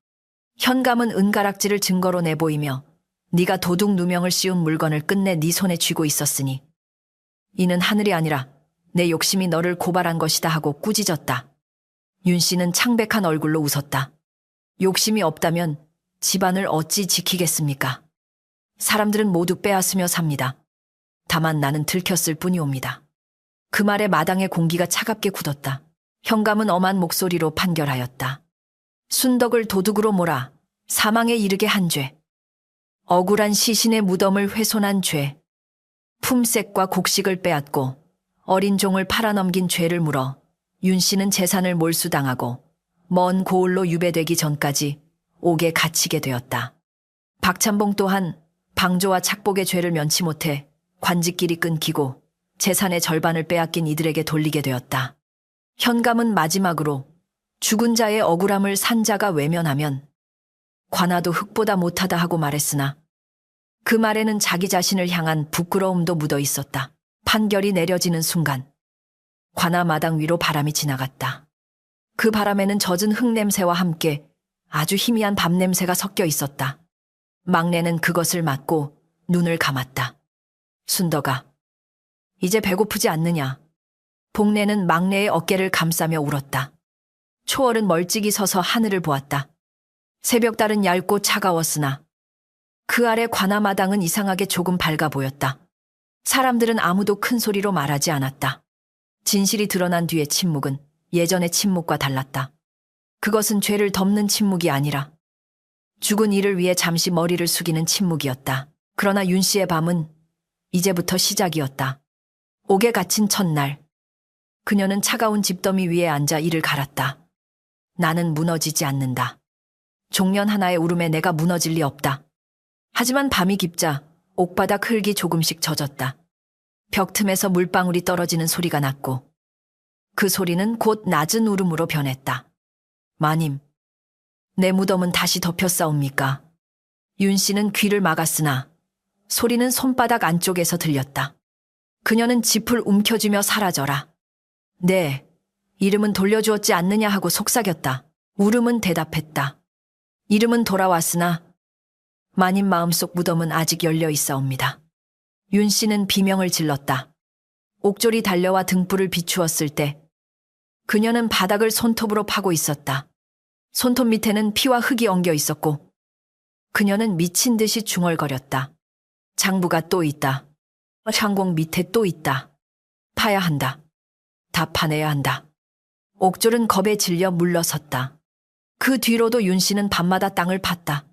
현감은 은가락지를 증거로 내보이며 네가 도둑 누명을 씌운 물건을 끝내 네 손에 쥐고 있었으니 이는 하늘이 아니라 내 욕심이 너를 고발한 것이다 하고 꾸짖었다. 윤 씨는 창백한 얼굴로 웃었다. 욕심이 없다면 집안을 어찌 지키겠습니까? 사람들은 모두 빼앗으며 삽니다. 다만 나는 들켰을 뿐이옵니다. 그 말에 마당의 공기가 차갑게 굳었다. 현감은 엄한 목소리로 판결하였다. 순덕을 도둑으로 몰아 사망에 이르게 한 죄. 억울한 시신의 무덤을 훼손한 죄. 품색과 곡식을 빼앗고 어린 종을 팔아넘긴 죄를 물어 윤 씨는 재산을 몰수당하고 먼 고을로 유배되기 전까지 옥에 갇히게 되었다. 박찬봉 또한 방조와 착복의 죄를 면치 못해 관직길이 끊기고 재산의 절반을 빼앗긴 이들에게 돌리게 되었다. 현감은 마지막으로 죽은 자의 억울함을 산 자가 외면하면 관아도 흙보다 못하다 하고 말했으나 그 말에는 자기 자신을 향한 부끄러움도 묻어 있었다. 판결이 내려지는 순간 관아 마당 위로 바람이 지나갔다. 그 바람에는 젖은 흙냄새와 함께 아주 희미한 밥냄새가 섞여 있었다. 막내는 그것을 맡고 눈을 감았다. 순덕아, 이제 배고프지 않느냐? 복내는 막내의 어깨를 감싸며 울었다. 초월은 멀찍이 서서 하늘을 보았다. 새벽달은 얇고 차가웠으나 그 아래 관아마당은 이상하게 조금 밝아 보였다. 사람들은 아무도 큰 소리로 말하지 않았다. 진실이 드러난 뒤의 침묵은 예전의 침묵과 달랐다. 그것은 죄를 덮는 침묵이 아니라 죽은 이를 위해 잠시 머리를 숙이는 침묵이었다. 그러나 윤 씨의 밤은 이제부터 시작이었다. 옥에 갇힌 첫날, 그녀는 차가운 집더미 위에 앉아 이를 갈았다. 나는 무너지지 않는다. 종련 하나의 울음에 내가 무너질 리 없다. 하지만 밤이 깊자 옥바닥 흙이 조금씩 젖었다. 벽 틈에서 물방울이 떨어지는 소리가 났고 그 소리는 곧 낮은 울음으로 변했다. 마님, 내 무덤은 다시 덮였사옵니까? 윤 씨는 귀를 막았으나 소리는 손바닥 안쪽에서 들렸다. 그녀는 짚을 움켜쥐며 사라져라. 네, 이름은 돌려주었지 않느냐 하고 속삭였다. 울음은 대답했다. 이름은 돌아왔으나 마님 마음속 무덤은 아직 열려 있사옵니다. 윤 씨는 비명을 질렀다. 옥졸이 달려와 등불을 비추었을 때 그녀는 바닥을 손톱으로 파고 있었다. 손톱 밑에는 피와 흙이 엉겨 있었고 그녀는 미친 듯이 중얼거렸다. 장부가 또 있다. 창공 밑에 또 있다. 파야 한다. 다 파내야 한다. 옥졸은 겁에 질려 물러섰다. 그 뒤로도 윤 씨는 밤마다 땅을 팠다.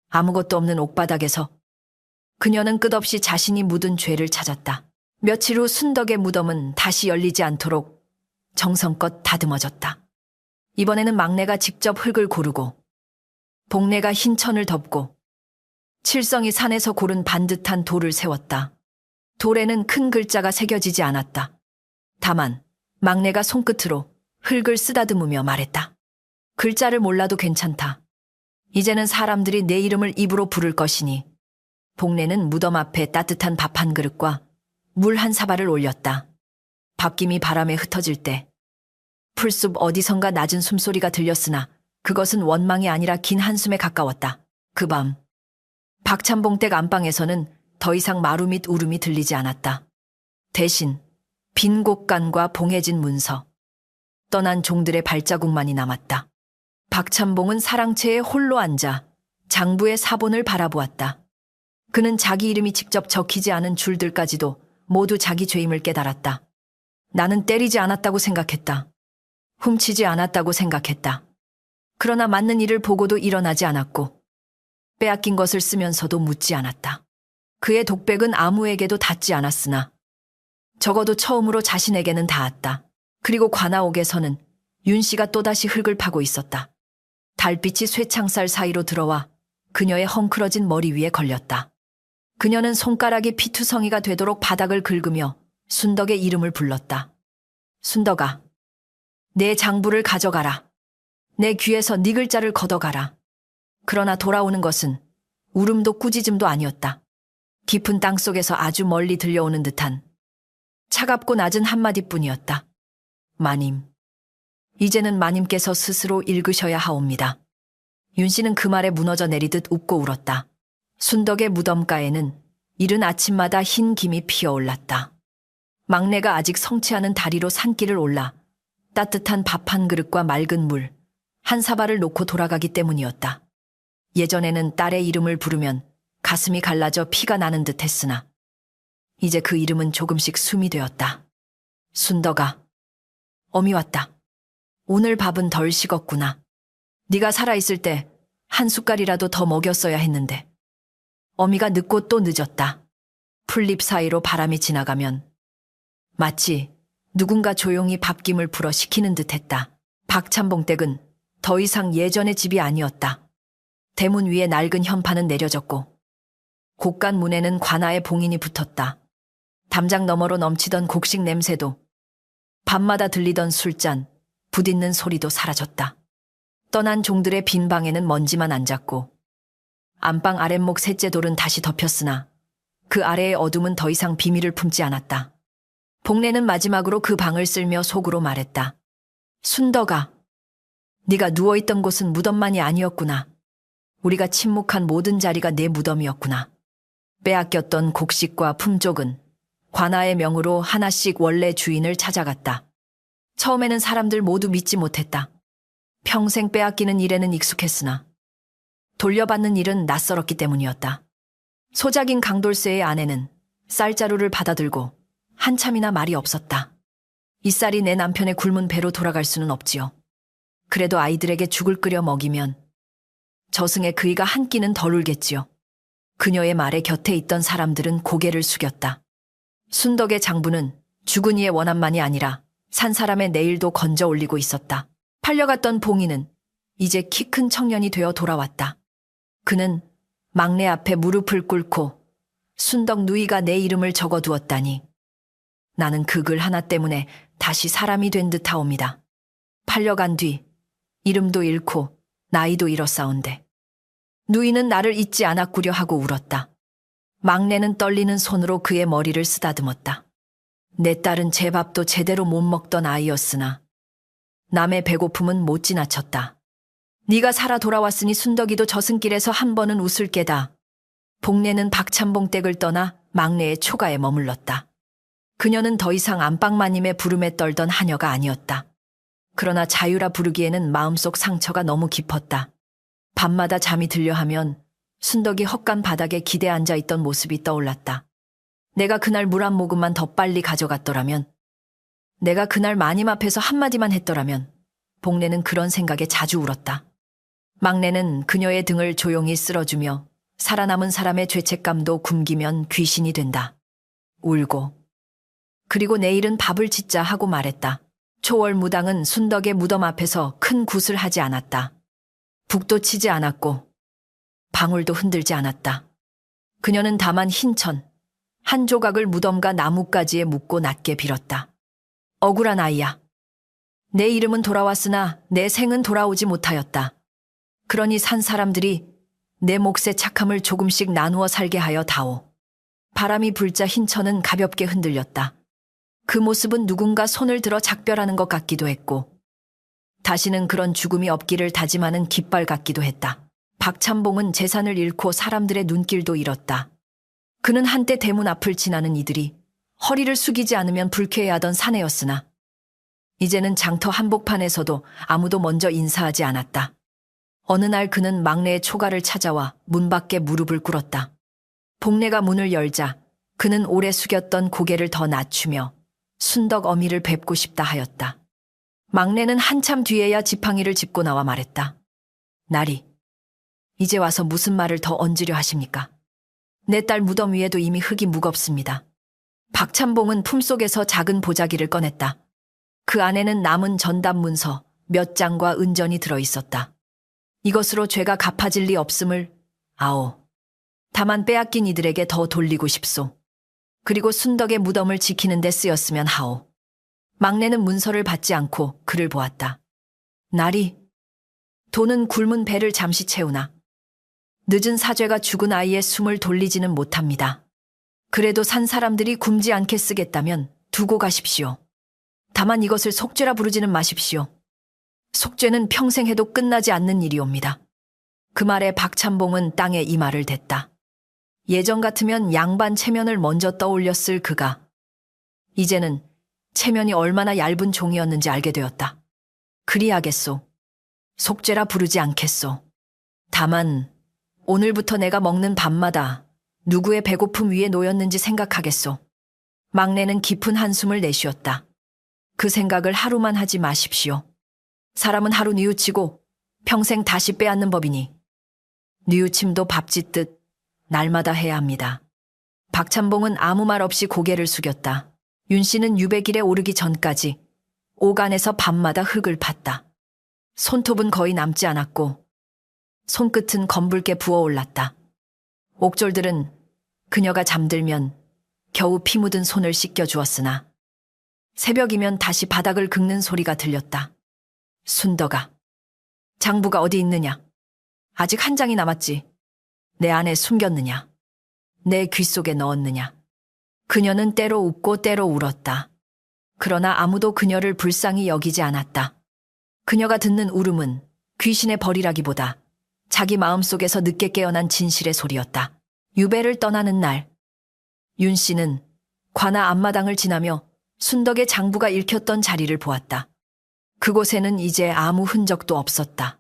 아무것도 없는 옥바닥에서 그녀는 끝없이 자신이 묻은 죄를 찾았다. 며칠 후 순덕의 무덤은 다시 열리지 않도록 정성껏 다듬어졌다. 이번에는 막내가 직접 흙을 고르고 복내가 흰 천을 덮고 칠성이 산에서 고른 반듯한 돌을 세웠다. 돌에는 큰 글자가 새겨지지 않았다. 다만 막내가 손끝으로 흙을 쓰다듬으며 말했다. 글자를 몰라도 괜찮다. 이제는 사람들이 내 이름을 입으로 부를 것이니. 복례는 무덤 앞에 따뜻한 밥 한 그릇과 물 한 사발을 올렸다. 밥김이 바람에 흩어질 때 풀숲 어디선가 낮은 숨소리가 들렸으나 그것은 원망이 아니라 긴 한숨에 가까웠다. 그 밤 박찬봉댁 안방에서는 더 이상 마루 및 울음이 들리지 않았다. 대신 빈 곳간과 봉해진 문서, 떠난 종들의 발자국만이 남았다. 박찬봉은 사랑채에 홀로 앉아 장부의 사본을 바라보았다. 그는 자기 이름이 직접 적히지 않은 줄들까지도 모두 자기 죄임을 깨달았다. 나는 때리지 않았다고 생각했다. 훔치지 않았다고 생각했다. 그러나 맞는 일을 보고도 일어나지 않았고 빼앗긴 것을 쓰면서도 묻지 않았다. 그의 독백은 아무에게도 닿지 않았으나 적어도 처음으로 자신에게는 닿았다. 그리고 관아옥에서는 윤 씨가 또다시 흙을 파고 있었다. 달빛이 쇠창살 사이로 들어와 그녀의 헝클어진 머리 위에 걸렸다. 그녀는 손가락이 피투성이가 되도록 바닥을 긁으며 순덕의 이름을 불렀다. 순덕아, 내 장부를 가져가라. 내 귀에서 네 글자를 걷어가라. 그러나 돌아오는 것은 울음도 꾸짖음도 아니었다. 깊은 땅속에서 아주 멀리 들려오는 듯한 차갑고 낮은 한마디뿐이었다. 마님, 이제는 마님께서 스스로 읽으셔야 하옵니다. 윤 씨는 그 말에 무너져 내리듯 웃고 울었다. 순덕의 무덤가에는 이른 아침마다 흰 김이 피어올랐다. 막내가 아직 성취하는 다리로 산길을 올라 따뜻한 밥 한 그릇과 맑은 물 한 사발을 놓고 돌아가기 때문이었다. 예전에는 딸의 이름을 부르면 가슴이 갈라져 피가 나는 듯 했으나 이제 그 이름은 조금씩 숨이 되었다. 순덕아, 어미 왔다. 오늘 밥은 덜 식었구나. 네가 살아있을 때 한 숟갈이라도 더 먹였어야 했는데. 어미가 늦고 또 늦었다. 풀잎 사이로 바람이 지나가면 마치 누군가 조용히 밥김을 불어 식히는 듯 했다. 박찬봉댁은 더 이상 예전의 집이 아니었다. 대문 위에 낡은 현판은 내려졌고 곳간 문에는 관아의 봉인이 붙었다. 담장 너머로 넘치던 곡식 냄새도 밤마다 들리던 술잔, 부딛는 소리도 사라졌다. 떠난 종들의 빈 방에는 먼지만 앉았고 안방 아랫목 셋째 돌은 다시 덮였으나 그 아래의 어둠은 더 이상 비밀을 품지 않았다. 복례는 마지막으로 그 방을 쓸며 속으로 말했다. 순덕아, 네가 누워있던 곳은 무덤만이 아니었구나. 우리가 침묵한 모든 자리가 내 무덤이었구나. 빼앗겼던 곡식과 품종은 관아의 명으로 하나씩 원래 주인을 찾아갔다. 처음에는 사람들 모두 믿지 못했다. 평생 빼앗기는 일에는 익숙했으나 돌려받는 일은 낯설었기 때문이었다. 소작인 강돌세의 아내는 쌀자루를 받아들고 한참이나 말이 없었다. 이 쌀이 내 남편의 굶은 배로 돌아갈 수는 없지요. 그래도 아이들에게 죽을 끓여 먹이면 저승에 그이가 한 끼는 덜 울겠지요. 그녀의 말에 곁에 있던 사람들은 고개를 숙였다. 순덕의 장부는 죽은 이의 원한만이 아니라 산 사람의 내일도 건져 올리고 있었다. 팔려갔던 봉인은 이제 키 큰 청년이 되어 돌아왔다. 그는 막내 앞에 무릎을 꿇고 순덕 누이가 내 이름을 적어두었다니. 나는 그 글 하나 때문에 다시 사람이 된 듯하옵니다. 팔려간 뒤 이름도 잃고 나이도 잃었사온데 누이는 나를 잊지 않았구려 하고 울었다. 막내는 떨리는 손으로 그의 머리를 쓰다듬었다. 내 딸은 제 밥도 제대로 못 먹던 아이였으나 남의 배고픔은 못 지나쳤다. 네가 살아 돌아왔으니 순덕이도 저승길에서 한 번은 웃을 게다. 복례는 박찬봉댁을 떠나 막내의 초가에 머물렀다. 그녀는 더 이상 안방마님의 부름에 떨던 하녀가 아니었다. 그러나 자유라 부르기에는 마음속 상처가 너무 깊었다. 밤마다 잠이 들려하면 순덕이 헛간 바닥에 기대 앉아있던 모습이 떠올랐다. 내가 그날 물 한 모금만 더 빨리 가져갔더라면, 내가 그날 마님 앞에서 한마디만 했더라면, 복례는 그런 생각에 자주 울었다. 막내는 그녀의 등을 조용히 쓸어주며 살아남은 사람의 죄책감도 굶기면 귀신이 된다. 울고 그리고 내일은 밥을 짓자 하고 말했다. 초월 무당은 순덕의 무덤 앞에서 큰 굿을 하지 않았다. 북도 치지 않았고 방울도 흔들지 않았다. 그녀는 다만 흰천 한 조각을 무덤과 나뭇가지에 묶고 낮게 빌었다. 억울한 아이야. 내 이름은 돌아왔으나 내 생은 돌아오지 못하였다. 그러니 산 사람들이 내 몫의 착함을 조금씩 나누어 살게 하여 다오. 바람이 불자 흰천은 가볍게 흔들렸다. 그 모습은 누군가 손을 들어 작별하는 것 같기도 했고 다시는 그런 죽음이 없기를 다짐하는 깃발 같기도 했다. 박찬봉은 재산을 잃고 사람들의 눈길도 잃었다. 그는 한때 대문 앞을 지나는 이들이 허리를 숙이지 않으면 불쾌해하던 사내였으나 이제는 장터 한복판에서도 아무도 먼저 인사하지 않았다. 어느 날 그는 막내의 초가를 찾아와 문 밖에 무릎을 꿇었다. 복례가 문을 열자 그는 오래 숙였던 고개를 더 낮추며 순덕 어미를 뵙고 싶다 하였다. 막내는 한참 뒤에야 지팡이를 짚고 나와 말했다. 나리, 이제 와서 무슨 말을 더 얹으려 하십니까? 내 딸 무덤 위에도 이미 흙이 무겁습니다. 박찬봉은 품속에서 작은 보자기를 꺼냈다. 그 안에는 남은 전답 문서 몇 장과 은전이 들어있었다. 이것으로 죄가 갚아질 리 없음을 아오. 다만 빼앗긴 이들에게 더 돌리고 싶소. 그리고 순덕의 무덤을 지키는 데 쓰였으면 하오. 막내는 문서를 받지 않고 그를 보았다. 나리, 돈은 굶은 배를 잠시 채우나 늦은 사죄가 죽은 아이의 숨을 돌리지는 못합니다. 그래도 산 사람들이 굶지 않게 쓰겠다면 두고 가십시오. 다만 이것을 속죄라 부르지는 마십시오. 속죄는 평생 해도 끝나지 않는 일이옵니다. 그 말에 박찬봉은 땅에 이마를 댔다. 예전 같으면 양반 체면을 먼저 떠올렸을 그가 이제는 체면이 얼마나 얇은 종이었는지 알게 되었다. 그리하겠소. 속죄라 부르지 않겠소. 다만 오늘부터 내가 먹는 밥마다 누구의 배고픔 위에 놓였는지 생각하겠소. 막내는 깊은 한숨을 내쉬었다. 그 생각을 하루만 하지 마십시오. 사람은 하루 뉘우치고 평생 다시 빼앗는 법이니 뉘우침도 밥 짓듯 날마다 해야 합니다. 박찬봉은 아무 말 없이 고개를 숙였다. 윤 씨는 유배길에 오르기 전까지 오간에서 밤마다 흙을 팠다. 손톱은 거의 남지 않았고 손끝은 검붉게 부어올랐다. 옥졸들은 그녀가 잠들면 겨우 피 묻은 손을 씻겨주었으나 새벽이면 다시 바닥을 긁는 소리가 들렸다. 순덕아, 장부가 어디 있느냐? 아직 한 장이 남았지. 내 안에 숨겼느냐? 내 귀 속에 넣었느냐? 그녀는 때로 웃고 때로 울었다. 그러나 아무도 그녀를 불쌍히 여기지 않았다. 그녀가 듣는 울음은 귀신의 벌이라기보다 자기 마음속에서 늦게 깨어난 진실의 소리였다. 유배를 떠나는 날, 윤 씨는 관아 앞마당을 지나며 순덕의 장부가 읽혔던 자리를 보았다. 그곳에는 이제 아무 흔적도 없었다.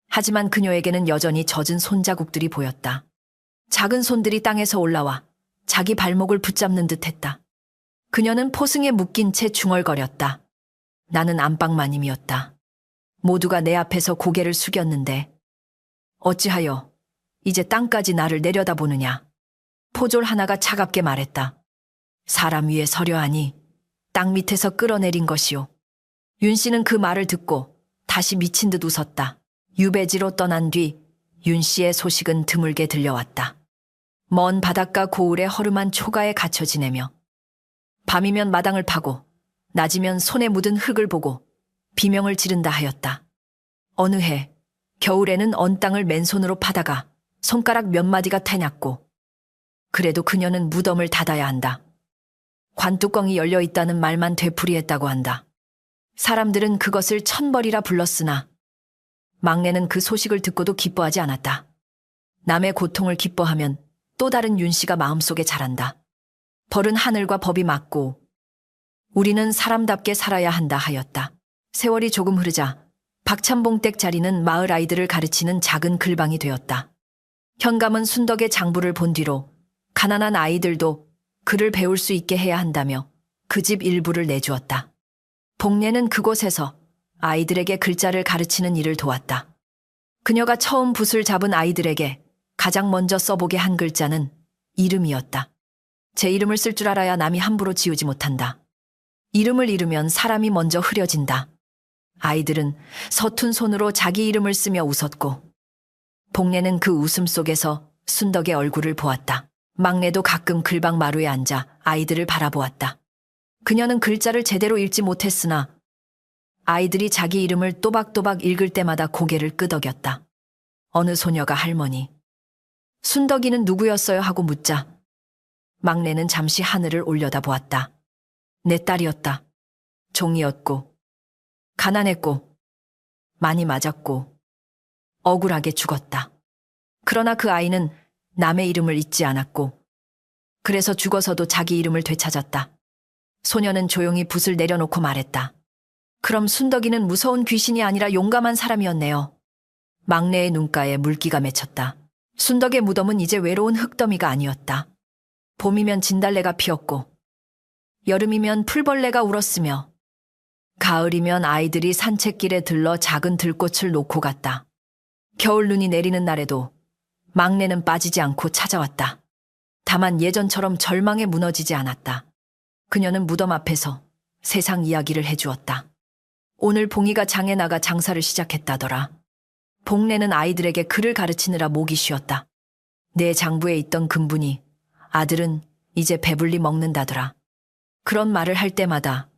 하지만 그녀에게는 여전히 젖은 손자국들이 보였다. 작은 손들이 땅에서 올라와 자기 발목을 붙잡는 듯 했다. 그녀는 포승에 묶인 채 중얼거렸다. 나는 안방마님이었다. 모두가 내 앞에서 고개를 숙였는데 어찌하여 이제 땅까지 나를 내려다보느냐. 포졸 하나가 차갑게 말했다. 사람 위에 서려 하니 땅 밑에서 끌어내린 것이오. 윤 씨는 그 말을 듣고 다시 미친 듯 웃었다. 유배지로 떠난 뒤 윤 씨의 소식은 드물게 들려왔다. 먼 바닷가 고을에 허름한 초가에 갇혀 지내며 밤이면 마당을 파고 낮이면 손에 묻은 흙을 보고 비명을 지른다 하였다. 어느 해 겨울에는 언 땅을 맨손으로 파다가 손가락 몇 마디가 타녔고 그래도 그녀는 무덤을 닫아야 한다. 관뚜껑이 열려 있다는 말만 되풀이했다고 한다. 사람들은 그것을 천벌이라 불렀으나 막내는 그 소식을 듣고도 기뻐하지 않았다. 남의 고통을 기뻐하면 또 다른 윤 씨가 마음속에 자란다. 벌은 하늘과 법이 맞고 우리는 사람답게 살아야 한다 하였다. 세월이 조금 흐르자 박찬봉 댁 자리는 마을 아이들을 가르치는 작은 글방이 되었다. 현감은 순덕의 장부를 본 뒤로 가난한 아이들도 글을 배울 수 있게 해야 한다며 그 집 일부를 내주었다. 복례는 그곳에서 아이들에게 글자를 가르치는 일을 도왔다. 그녀가 처음 붓을 잡은 아이들에게 가장 먼저 써보게 한 글자는 이름이었다. 제 이름을 쓸 줄 알아야 남이 함부로 지우지 못한다. 이름을 잃으면 사람이 먼저 흐려진다. 아이들은 서툰 손으로 자기 이름을 쓰며 웃었고 복례는 그 웃음 속에서 순덕의 얼굴을 보았다. 막내도 가끔 글방 마루에 앉아 아이들을 바라보았다. 그녀는 글자를 제대로 읽지 못했으나 아이들이 자기 이름을 또박또박 읽을 때마다 고개를 끄덕였다. 어느 소녀가 할머니, 순덕이는 누구였어요? 하고 묻자 막내는 잠시 하늘을 올려다 보았다. 내 딸이었다. 종이었고, 가난했고, 많이 맞았고, 억울하게 죽었다. 그러나 그 아이는 남의 이름을 잊지 않았고, 그래서 죽어서도 자기 이름을 되찾았다. 소녀는 조용히 붓을 내려놓고 말했다. 그럼 순덕이는 무서운 귀신이 아니라 용감한 사람이었네요. 막내의 눈가에 물기가 맺혔다. 순덕의 무덤은 이제 외로운 흙더미가 아니었다. 봄이면 진달래가 피었고, 여름이면 풀벌레가 울었으며, 가을이면 아이들이 산책길에 들러 작은 들꽃을 놓고 갔다. 겨울 눈이 내리는 날에도 막내는 빠지지 않고 찾아왔다. 다만 예전처럼 절망에 무너지지 않았다. 그녀는 무덤 앞에서 세상 이야기를 해주었다. 오늘 봉이가 장에 나가 장사를 시작했다더라. 복내는 아이들에게 글을 가르치느라 목이 쉬었다. 내 장부에 있던 금분이 아들은 이제 배불리 먹는다더라. 그런 말을 할 때마다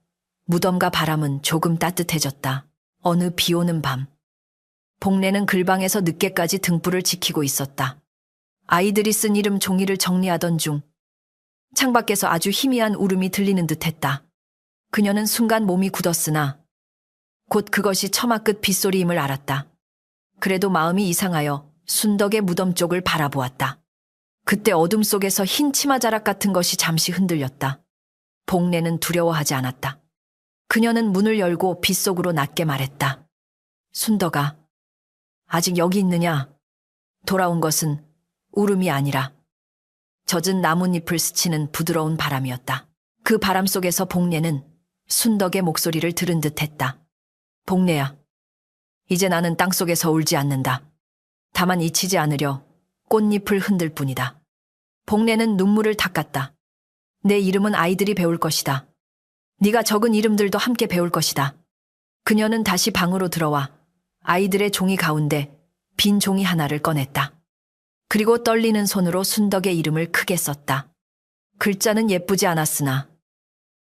무덤과 바람은 조금 따뜻해졌다. 어느 비 오는 밤. 복내는 글방에서 늦게까지 등불을 지키고 있었다. 아이들이 쓴 이름 종이를 정리하던 중 창밖에서 아주 희미한 울음이 들리는 듯했다. 그녀는 순간 몸이 굳었으나 곧 그것이 처마 끝 빗소리임을 알았다. 그래도 마음이 이상하여 순덕의 무덤 쪽을 바라보았다. 그때 어둠 속에서 흰 치마자락 같은 것이 잠시 흔들렸다. 복내는 두려워하지 않았다. 그녀는 문을 열고 빗속으로 낮게 말했다. 순덕아, 아직 여기 있느냐? 돌아온 것은 울음이 아니라 젖은 나뭇잎을 스치는 부드러운 바람이었다. 그 바람 속에서 복내는 순덕의 목소리를 들은 듯했다. 복내야, 이제 나는 땅속에서 울지 않는다. 다만 잊히지 않으려 꽃잎을 흔들 뿐이다. 복내는 눈물을 닦았다. 내 이름은 아이들이 배울 것이다. 네가 적은 이름들도 함께 배울 것이다. 그녀는 다시 방으로 들어와 아이들의 종이 가운데 빈 종이 하나를 꺼냈다. 그리고 떨리는 손으로 순덕의 이름을 크게 썼다. 글자는 예쁘지 않았으나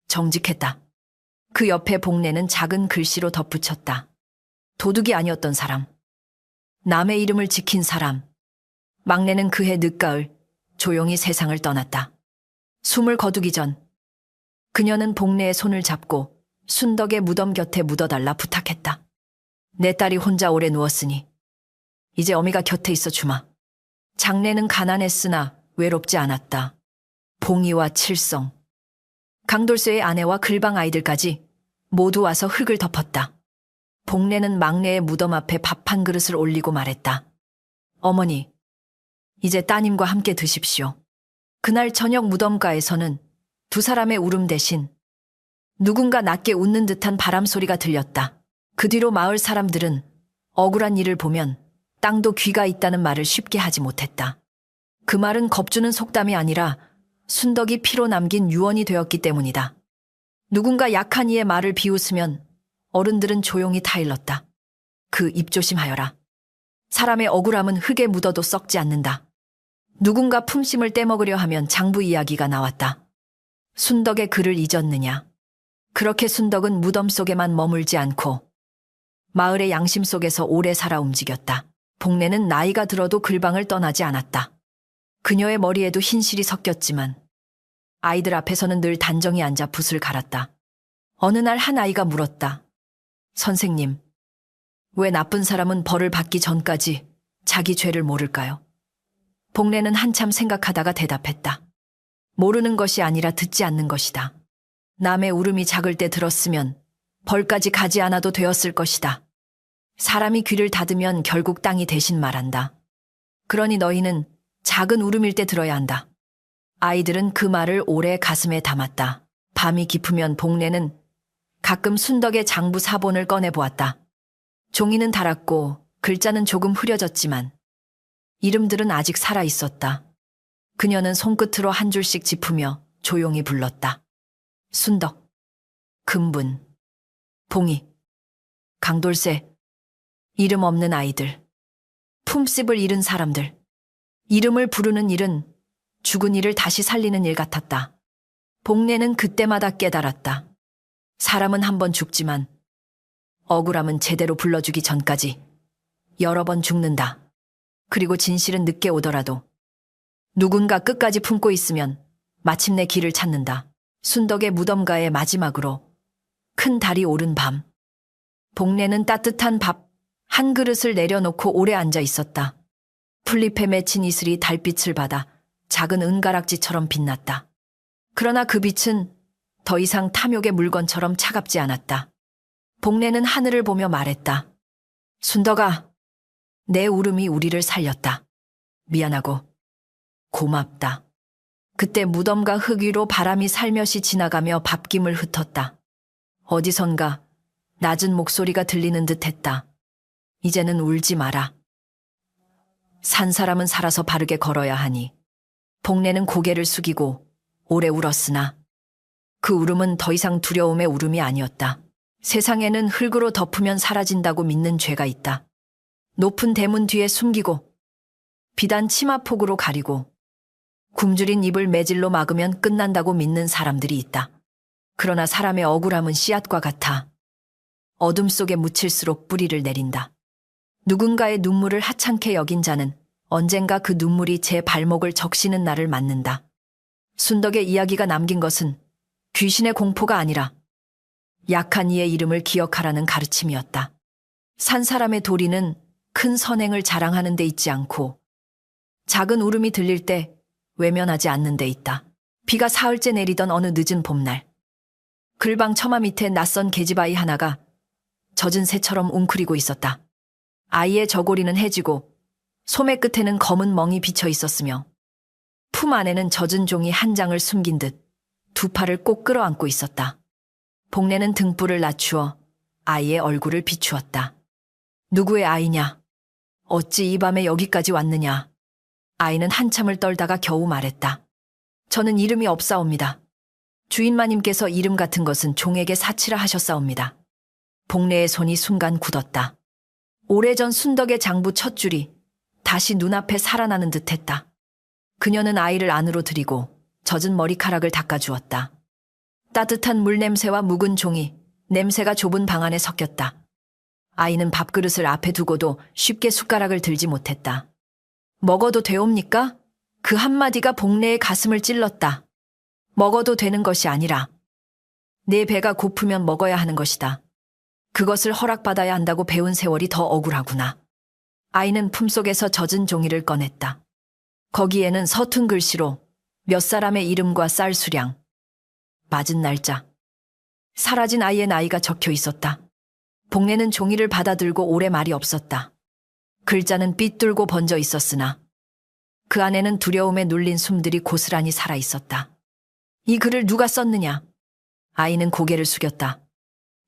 정직했다. 그 옆에 복내는 작은 글씨로 덧붙였다. 도둑이 아니었던 사람. 남의 이름을 지킨 사람. 막내는 그해 늦가을 조용히 세상을 떠났다. 숨을 거두기 전 그녀는 복내의 손을 잡고 순덕의 무덤 곁에 묻어달라 부탁했다. 내 딸이 혼자 오래 누웠으니 이제 어미가 곁에 있어 주마. 장래는 가난했으나 외롭지 않았다. 봉이와 칠성, 강돌쇠의 아내와 글방 아이들까지 모두 와서 흙을 덮었다. 복내는 막내의 무덤 앞에 밥 한 그릇을 올리고 말했다. 어머니, 이제 따님과 함께 드십시오. 그날 저녁 무덤가에서는 두 사람의 울음 대신 누군가 낮게 웃는 듯한 바람 소리가 들렸다. 그 뒤로 마을 사람들은 억울한 일을 보면 땅도 귀가 있다는 말을 쉽게 하지 못했다. 그 말은 겁주는 속담이 아니라 순덕이 피로 남긴 유언이 되었기 때문이다. 누군가 약한 이의 말을 비웃으면 어른들은 조용히 타일렀다. 그 입 조심하여라. 사람의 억울함은 흙에 묻어도 썩지 않는다. 누군가 품심을 떼먹으려 하면 장부 이야기가 나왔다. 순덕의 글을 잊었느냐. 그렇게 순덕은 무덤 속에만 머물지 않고 마을의 양심 속에서 오래 살아 움직였다. 복내는 나이가 들어도 글방을 떠나지 않았다. 그녀의 머리에도 흰실이 섞였지만 아이들 앞에서는 늘 단정히 앉아 붓을 갈았다. 어느 날 한 아이가 물었다. 선생님, 왜 나쁜 사람은 벌을 받기 전까지 자기 죄를 모를까요? 복내는 한참 생각하다가 대답했다. 모르는 것이 아니라 듣지 않는 것이다. 남의 울음이 작을 때 들었으면 벌까지 가지 않아도 되었을 것이다. 사람이 귀를 닫으면 결국 땅이 대신 말한다. 그러니 너희는 작은 울음일 때 들어야 한다. 아이들은 그 말을 오래 가슴에 담았다. 밤이 깊으면 복내는 가끔 순덕의 장부 사본을 꺼내보았다. 종이는 닳았고 글자는 조금 흐려졌지만 이름들은 아직 살아있었다. 그녀는 손끝으로 한 줄씩 짚으며 조용히 불렀다. 순덕, 금분, 봉이, 강돌쇠, 이름 없는 아이들, 품씹을 잃은 사람들. 이름을 부르는 일은 죽은 이를 다시 살리는 일 같았다. 복례는 그때마다 깨달았다. 사람은 한 번 죽지만 억울함은 제대로 불러주기 전까지 여러 번 죽는다. 그리고 진실은 늦게 오더라도 누군가 끝까지 품고 있으면 마침내 길을 찾는다. 순덕의 무덤가의 마지막으로 큰 달이 오른 밤. 복례는 따뜻한 밥 한 그릇을 내려놓고 오래 앉아 있었다. 풀잎에 맺힌 이슬이 달빛을 받아 작은 은가락지처럼 빛났다. 그러나 그 빛은 더 이상 탐욕의 물건처럼 차갑지 않았다. 복례는 하늘을 보며 말했다. 순덕아, 내 울음이 우리를 살렸다. 미안하고 고맙다. 그때 무덤가 흙 위로 바람이 살며시 지나가며 밥김을 흩었다. 어디선가 낮은 목소리가 들리는 듯했다. 이제는 울지 마라. 산 사람은 살아서 바르게 걸어야 하니. 복례는 고개를 숙이고 오래 울었으나 그 울음은 더 이상 두려움의 울음이 아니었다. 세상에는 흙으로 덮으면 사라진다고 믿는 죄가 있다. 높은 대문 뒤에 숨기고 비단 치마폭으로 가리고 굶주린 입을 매질로 막으면 끝난다고 믿는 사람들이 있다. 그러나 사람의 억울함은 씨앗과 같아 어둠 속에 묻힐수록 뿌리를 내린다. 누군가의 눈물을 하찮게 여긴 자는 언젠가 그 눈물이 제 발목을 적시는 날을 맞는다. 순덕의 이야기가 남긴 것은 귀신의 공포가 아니라 약한 이의 이름을 기억하라는 가르침이었다. 산 사람의 도리는 큰 선행을 자랑하는 데 있지 않고 작은 울음이 들릴 때 외면하지 않는 데 있다. 비가 사흘째 내리던 어느 늦은 봄날, 글방 처마 밑에 낯선 계집아이 하나가 젖은 새처럼 웅크리고 있었다. 아이의 저고리는 해지고 소매 끝에는 검은 멍이 비쳐 있었으며 품 안에는 젖은 종이 한 장을 숨긴 듯 두 팔을 꼭 끌어안고 있었다. 복례는 등불을 낮추어 아이의 얼굴을 비추었다. 누구의 아이냐? 어찌 이 밤에 여기까지 왔느냐? 아이는 한참을 떨다가 겨우 말했다. 저는 이름이 없사옵니다. 주인마님께서 이름 같은 것은 종에게 사치라 하셨사옵니다. 복례의 손이 순간 굳었다. 오래전 순덕의 장부 첫 줄이 다시 눈앞에 살아나는 듯했다. 그녀는 아이를 안으로 들이고 젖은 머리카락을 닦아주었다. 따뜻한 물 냄새와 묵은 종이 냄새가 좁은 방 안에 섞였다. 아이는 밥그릇을 앞에 두고도 쉽게 숟가락을 들지 못했다. 먹어도 되옵니까? 그 한마디가 복례의 가슴을 찔렀다. 먹어도 되는 것이 아니라 내 배가 고프면 먹어야 하는 것이다. 그것을 허락받아야 한다고 배운 세월이 더 억울하구나. 아이는 품속에서 젖은 종이를 꺼냈다. 거기에는 서툰 글씨로 몇 사람의 이름과 쌀 수량, 맞은 날짜, 사라진 아이의 나이가 적혀 있었다. 복례는 종이를 받아들고 오래 말이 없었다. 글자는 삐뚤고 번져 있었으나 그 안에는 두려움에 눌린 숨들이 고스란히 살아 있었다. 이 글을 누가 썼느냐? 아이는 고개를 숙였다.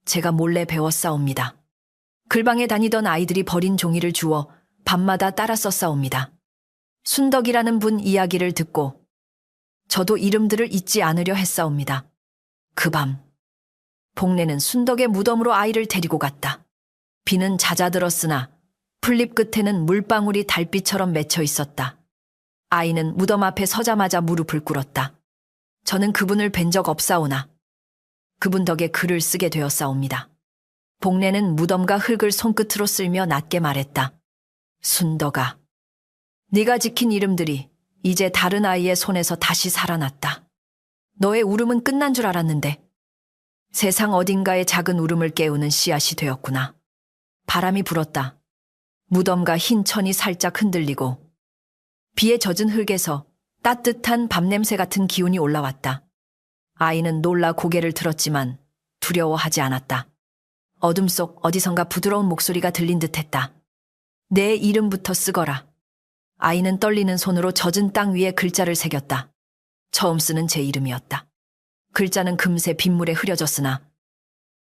제가 몰래 배웠사옵니다. 글방에 다니던 아이들이 버린 종이를 주워 밤마다 따라 썼사옵니다. 순덕이라는 분 이야기를 듣고 저도 이름들을 잊지 않으려 했사옵니다. 그 밤 복례는 순덕의 무덤으로 아이를 데리고 갔다. 비는 잦아들었으나 풀잎 끝에는 물방울이 달빛처럼 맺혀 있었다. 아이는 무덤 앞에 서자마자 무릎을 꿇었다. 저는 그분을 뵌 적 없사오나 그분 덕에 글을 쓰게 되었사옵니다. 복례는 무덤과 흙을 손끝으로 쓸며 낮게 말했다. 순덕아, 네가 지킨 이름들이 이제 다른 아이의 손에서 다시 살아났다. 너의 울음은 끝난 줄 알았는데 세상 어딘가에 작은 울음을 깨우는 씨앗이 되었구나. 바람이 불었다. 무덤과 흰 천이 살짝 흔들리고 비에 젖은 흙에서 따뜻한 밤냄새 같은 기운이 올라왔다. 아이는 놀라 고개를 들었지만 두려워하지 않았다. 어둠 속 어디선가 부드러운 목소리가 들린 듯했다. 내 이름부터 쓰거라. 아이는 떨리는 손으로 젖은 땅 위에 글자를 새겼다. 처음 쓰는 제 이름이었다. 글자는 금세 빗물에 흐려졌으나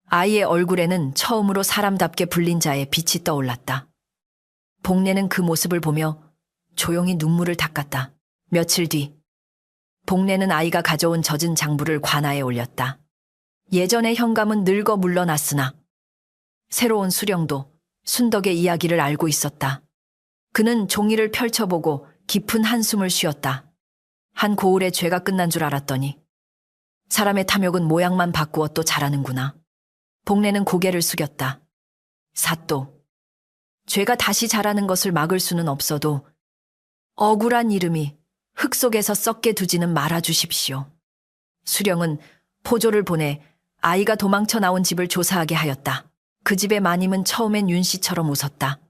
아이의 얼굴에는 처음으로 사람답게 불린 자의 빛이 떠올랐다. 복례는 그 모습을 보며 조용히 눈물을 닦았다. 며칠 뒤 복례는 아이가 가져온 젖은 장부를 관아에 올렸다. 예전의 현감은 늙어 물러났으나 새로운 수령도 순덕의 이야기를 알고 있었다. 그는 종이를 펼쳐보고 깊은 한숨을 쉬었다. 한 고을의 죄가 끝난 줄 알았더니 사람의 탐욕은 모양만 바꾸어 또 자라는구나. 복례는 고개를 숙였다. 사또. 죄가 다시 자라는 것을 막을 수는 없어도 억울한 이름이 흙 속에서 썩게 두지는 말아주십시오. 수령은 포조를 보내 아이가 도망쳐 나온 집을 조사하게 하였다. 그 집의 마님은 처음엔 윤 씨처럼 웃었다.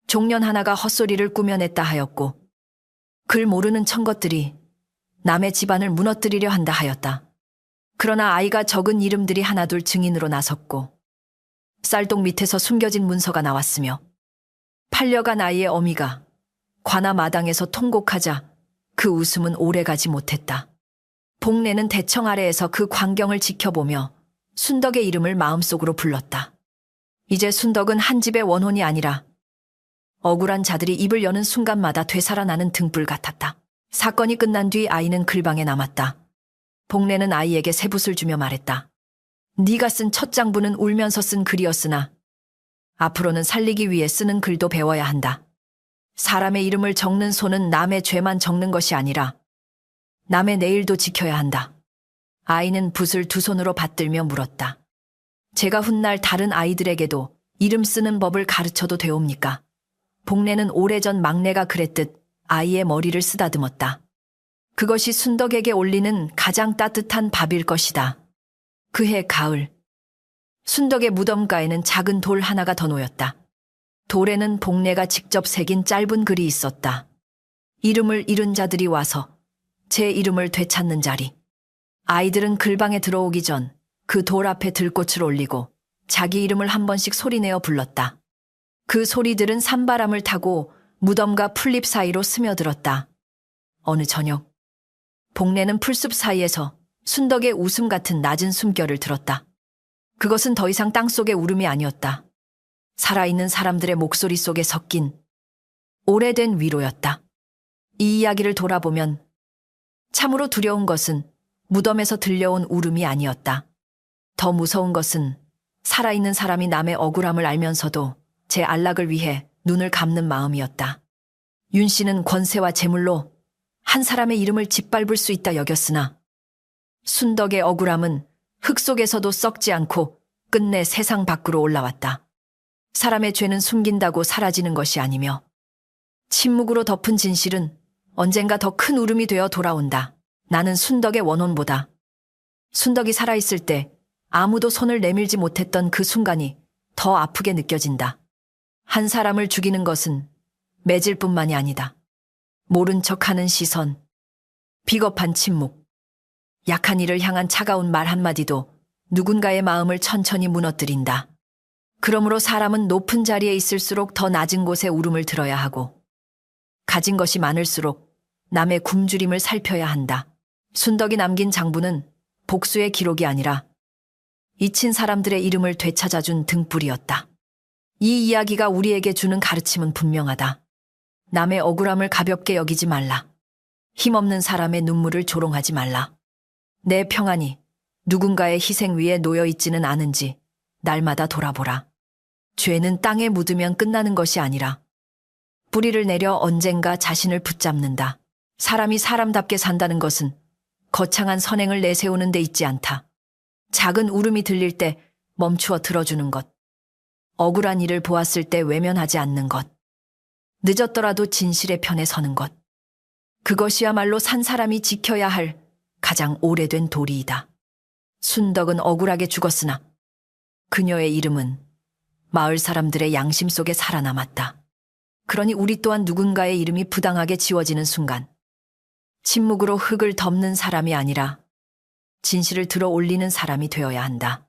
종년 하나가 헛소리를 꾸며냈다 하였고 글 모르는 천것들이 남의 집안을 무너뜨리려 한다 하였다. 그러나 아이가 적은 이름들이 하나둘 증인으로 나섰고 쌀독 밑에서 숨겨진 문서가 나왔으며 팔려간 아이의 어미가 관아 마당에서 통곡하자 그 웃음은 오래가지 못했다. 복례는 대청 아래에서 그 광경을 지켜보며 순덕의 이름을 마음속으로 불렀다. 이제 순덕은 한 집의 원혼이 아니라 억울한 자들이 입을 여는 순간마다 되살아나는 등불 같았다. 사건이 끝난 뒤 아이는 글방에 남았다. 복례는 아이에게 새 붓을 주며 말했다. 네가 쓴 첫 장부는 울면서 쓴 글이었으나 앞으로는 살리기 위해 쓰는 글도 배워야 한다. 사람의 이름을 적는 손은 남의 죄만 적는 것이 아니라 남의 내일도 지켜야 한다. 아이는 붓을 두 손으로 받들며 물었다. 제가 훗날 다른 아이들에게도 이름 쓰는 법을 가르쳐도 되옵니까? 복례는 오래전 막내가 그랬듯 아이의 머리를 쓰다듬었다. 그것이 순덕에게 올리는 가장 따뜻한 밥일 것이다. 그해 가을, 순덕의 무덤가에는 작은 돌 하나가 더 놓였다. 돌에는 복례가 직접 새긴 짧은 글이 있었다. 이름을 잃은 자들이 와서 제 이름을 되찾는 자리. 아이들은 글방에 들어오기 전 그 돌 앞에 들꽃을 올리고 자기 이름을 한 번씩 소리내어 불렀다. 그 소리들은 산바람을 타고 무덤과 풀잎 사이로 스며들었다. 어느 저녁, 복례는 풀숲 사이에서 순덕의 웃음 같은 낮은 숨결을 들었다. 그것은 더 이상 땅속의 울음이 아니었다. 살아있는 사람들의 목소리 속에 섞인 오래된 위로였다. 이 이야기를 돌아보면 참으로 두려운 것은 무덤에서 들려온 울음이 아니었다. 더 무서운 것은 살아있는 사람이 남의 억울함을 알면서도 제 안락을 위해 눈을 감는 마음이었다. 윤 씨는 권세와 재물로 한 사람의 이름을 짓밟을 수 있다 여겼으나 순덕의 억울함은 흙 속에서도 썩지 않고 끝내 세상 밖으로 올라왔다. 사람의 죄는 숨긴다고 사라지는 것이 아니며 침묵으로 덮은 진실은 언젠가 더 큰 울음이 되어 돌아온다. 나는 순덕의 원혼보다 순덕이 살아있을 때 아무도 손을 내밀지 못했던 그 순간이 더 아프게 느껴진다. 한 사람을 죽이는 것은 매질 뿐만이 아니다. 모른 척하는 시선, 비겁한 침묵, 약한 이를 향한 차가운 말 한마디도 누군가의 마음을 천천히 무너뜨린다. 그러므로 사람은 높은 자리에 있을수록 더 낮은 곳에 울음을 들어야 하고 가진 것이 많을수록 남의 굶주림을 살펴야 한다. 순덕이 남긴 장부는 복수의 기록이 아니라 잊힌 사람들의 이름을 되찾아준 등불이었다. 이 이야기가 우리에게 주는 가르침은 분명하다. 남의 억울함을 가볍게 여기지 말라. 힘없는 사람의 눈물을 조롱하지 말라. 내 평안이 누군가의 희생 위에 놓여 있지는 않은지 날마다 돌아보라. 죄는 땅에 묻으면 끝나는 것이 아니라 뿌리를 내려 언젠가 자신을 붙잡는다. 사람이 사람답게 산다는 것은 거창한 선행을 내세우는 데 있지 않다. 작은 울음이 들릴 때 멈추어 들어주는 것. 억울한 일을 보았을 때 외면하지 않는 것. 늦었더라도 진실의 편에 서는 것. 그것이야말로 산 사람이 지켜야 할 가장 오래된 도리이다. 순덕은 억울하게 죽었으나 그녀의 이름은 마을 사람들의 양심 속에 살아남았다. 그러니 우리 또한 누군가의 이름이 부당하게 지워지는 순간 침묵으로 흙을 덮는 사람이 아니라 진실을 들어 올리는 사람이 되어야 한다.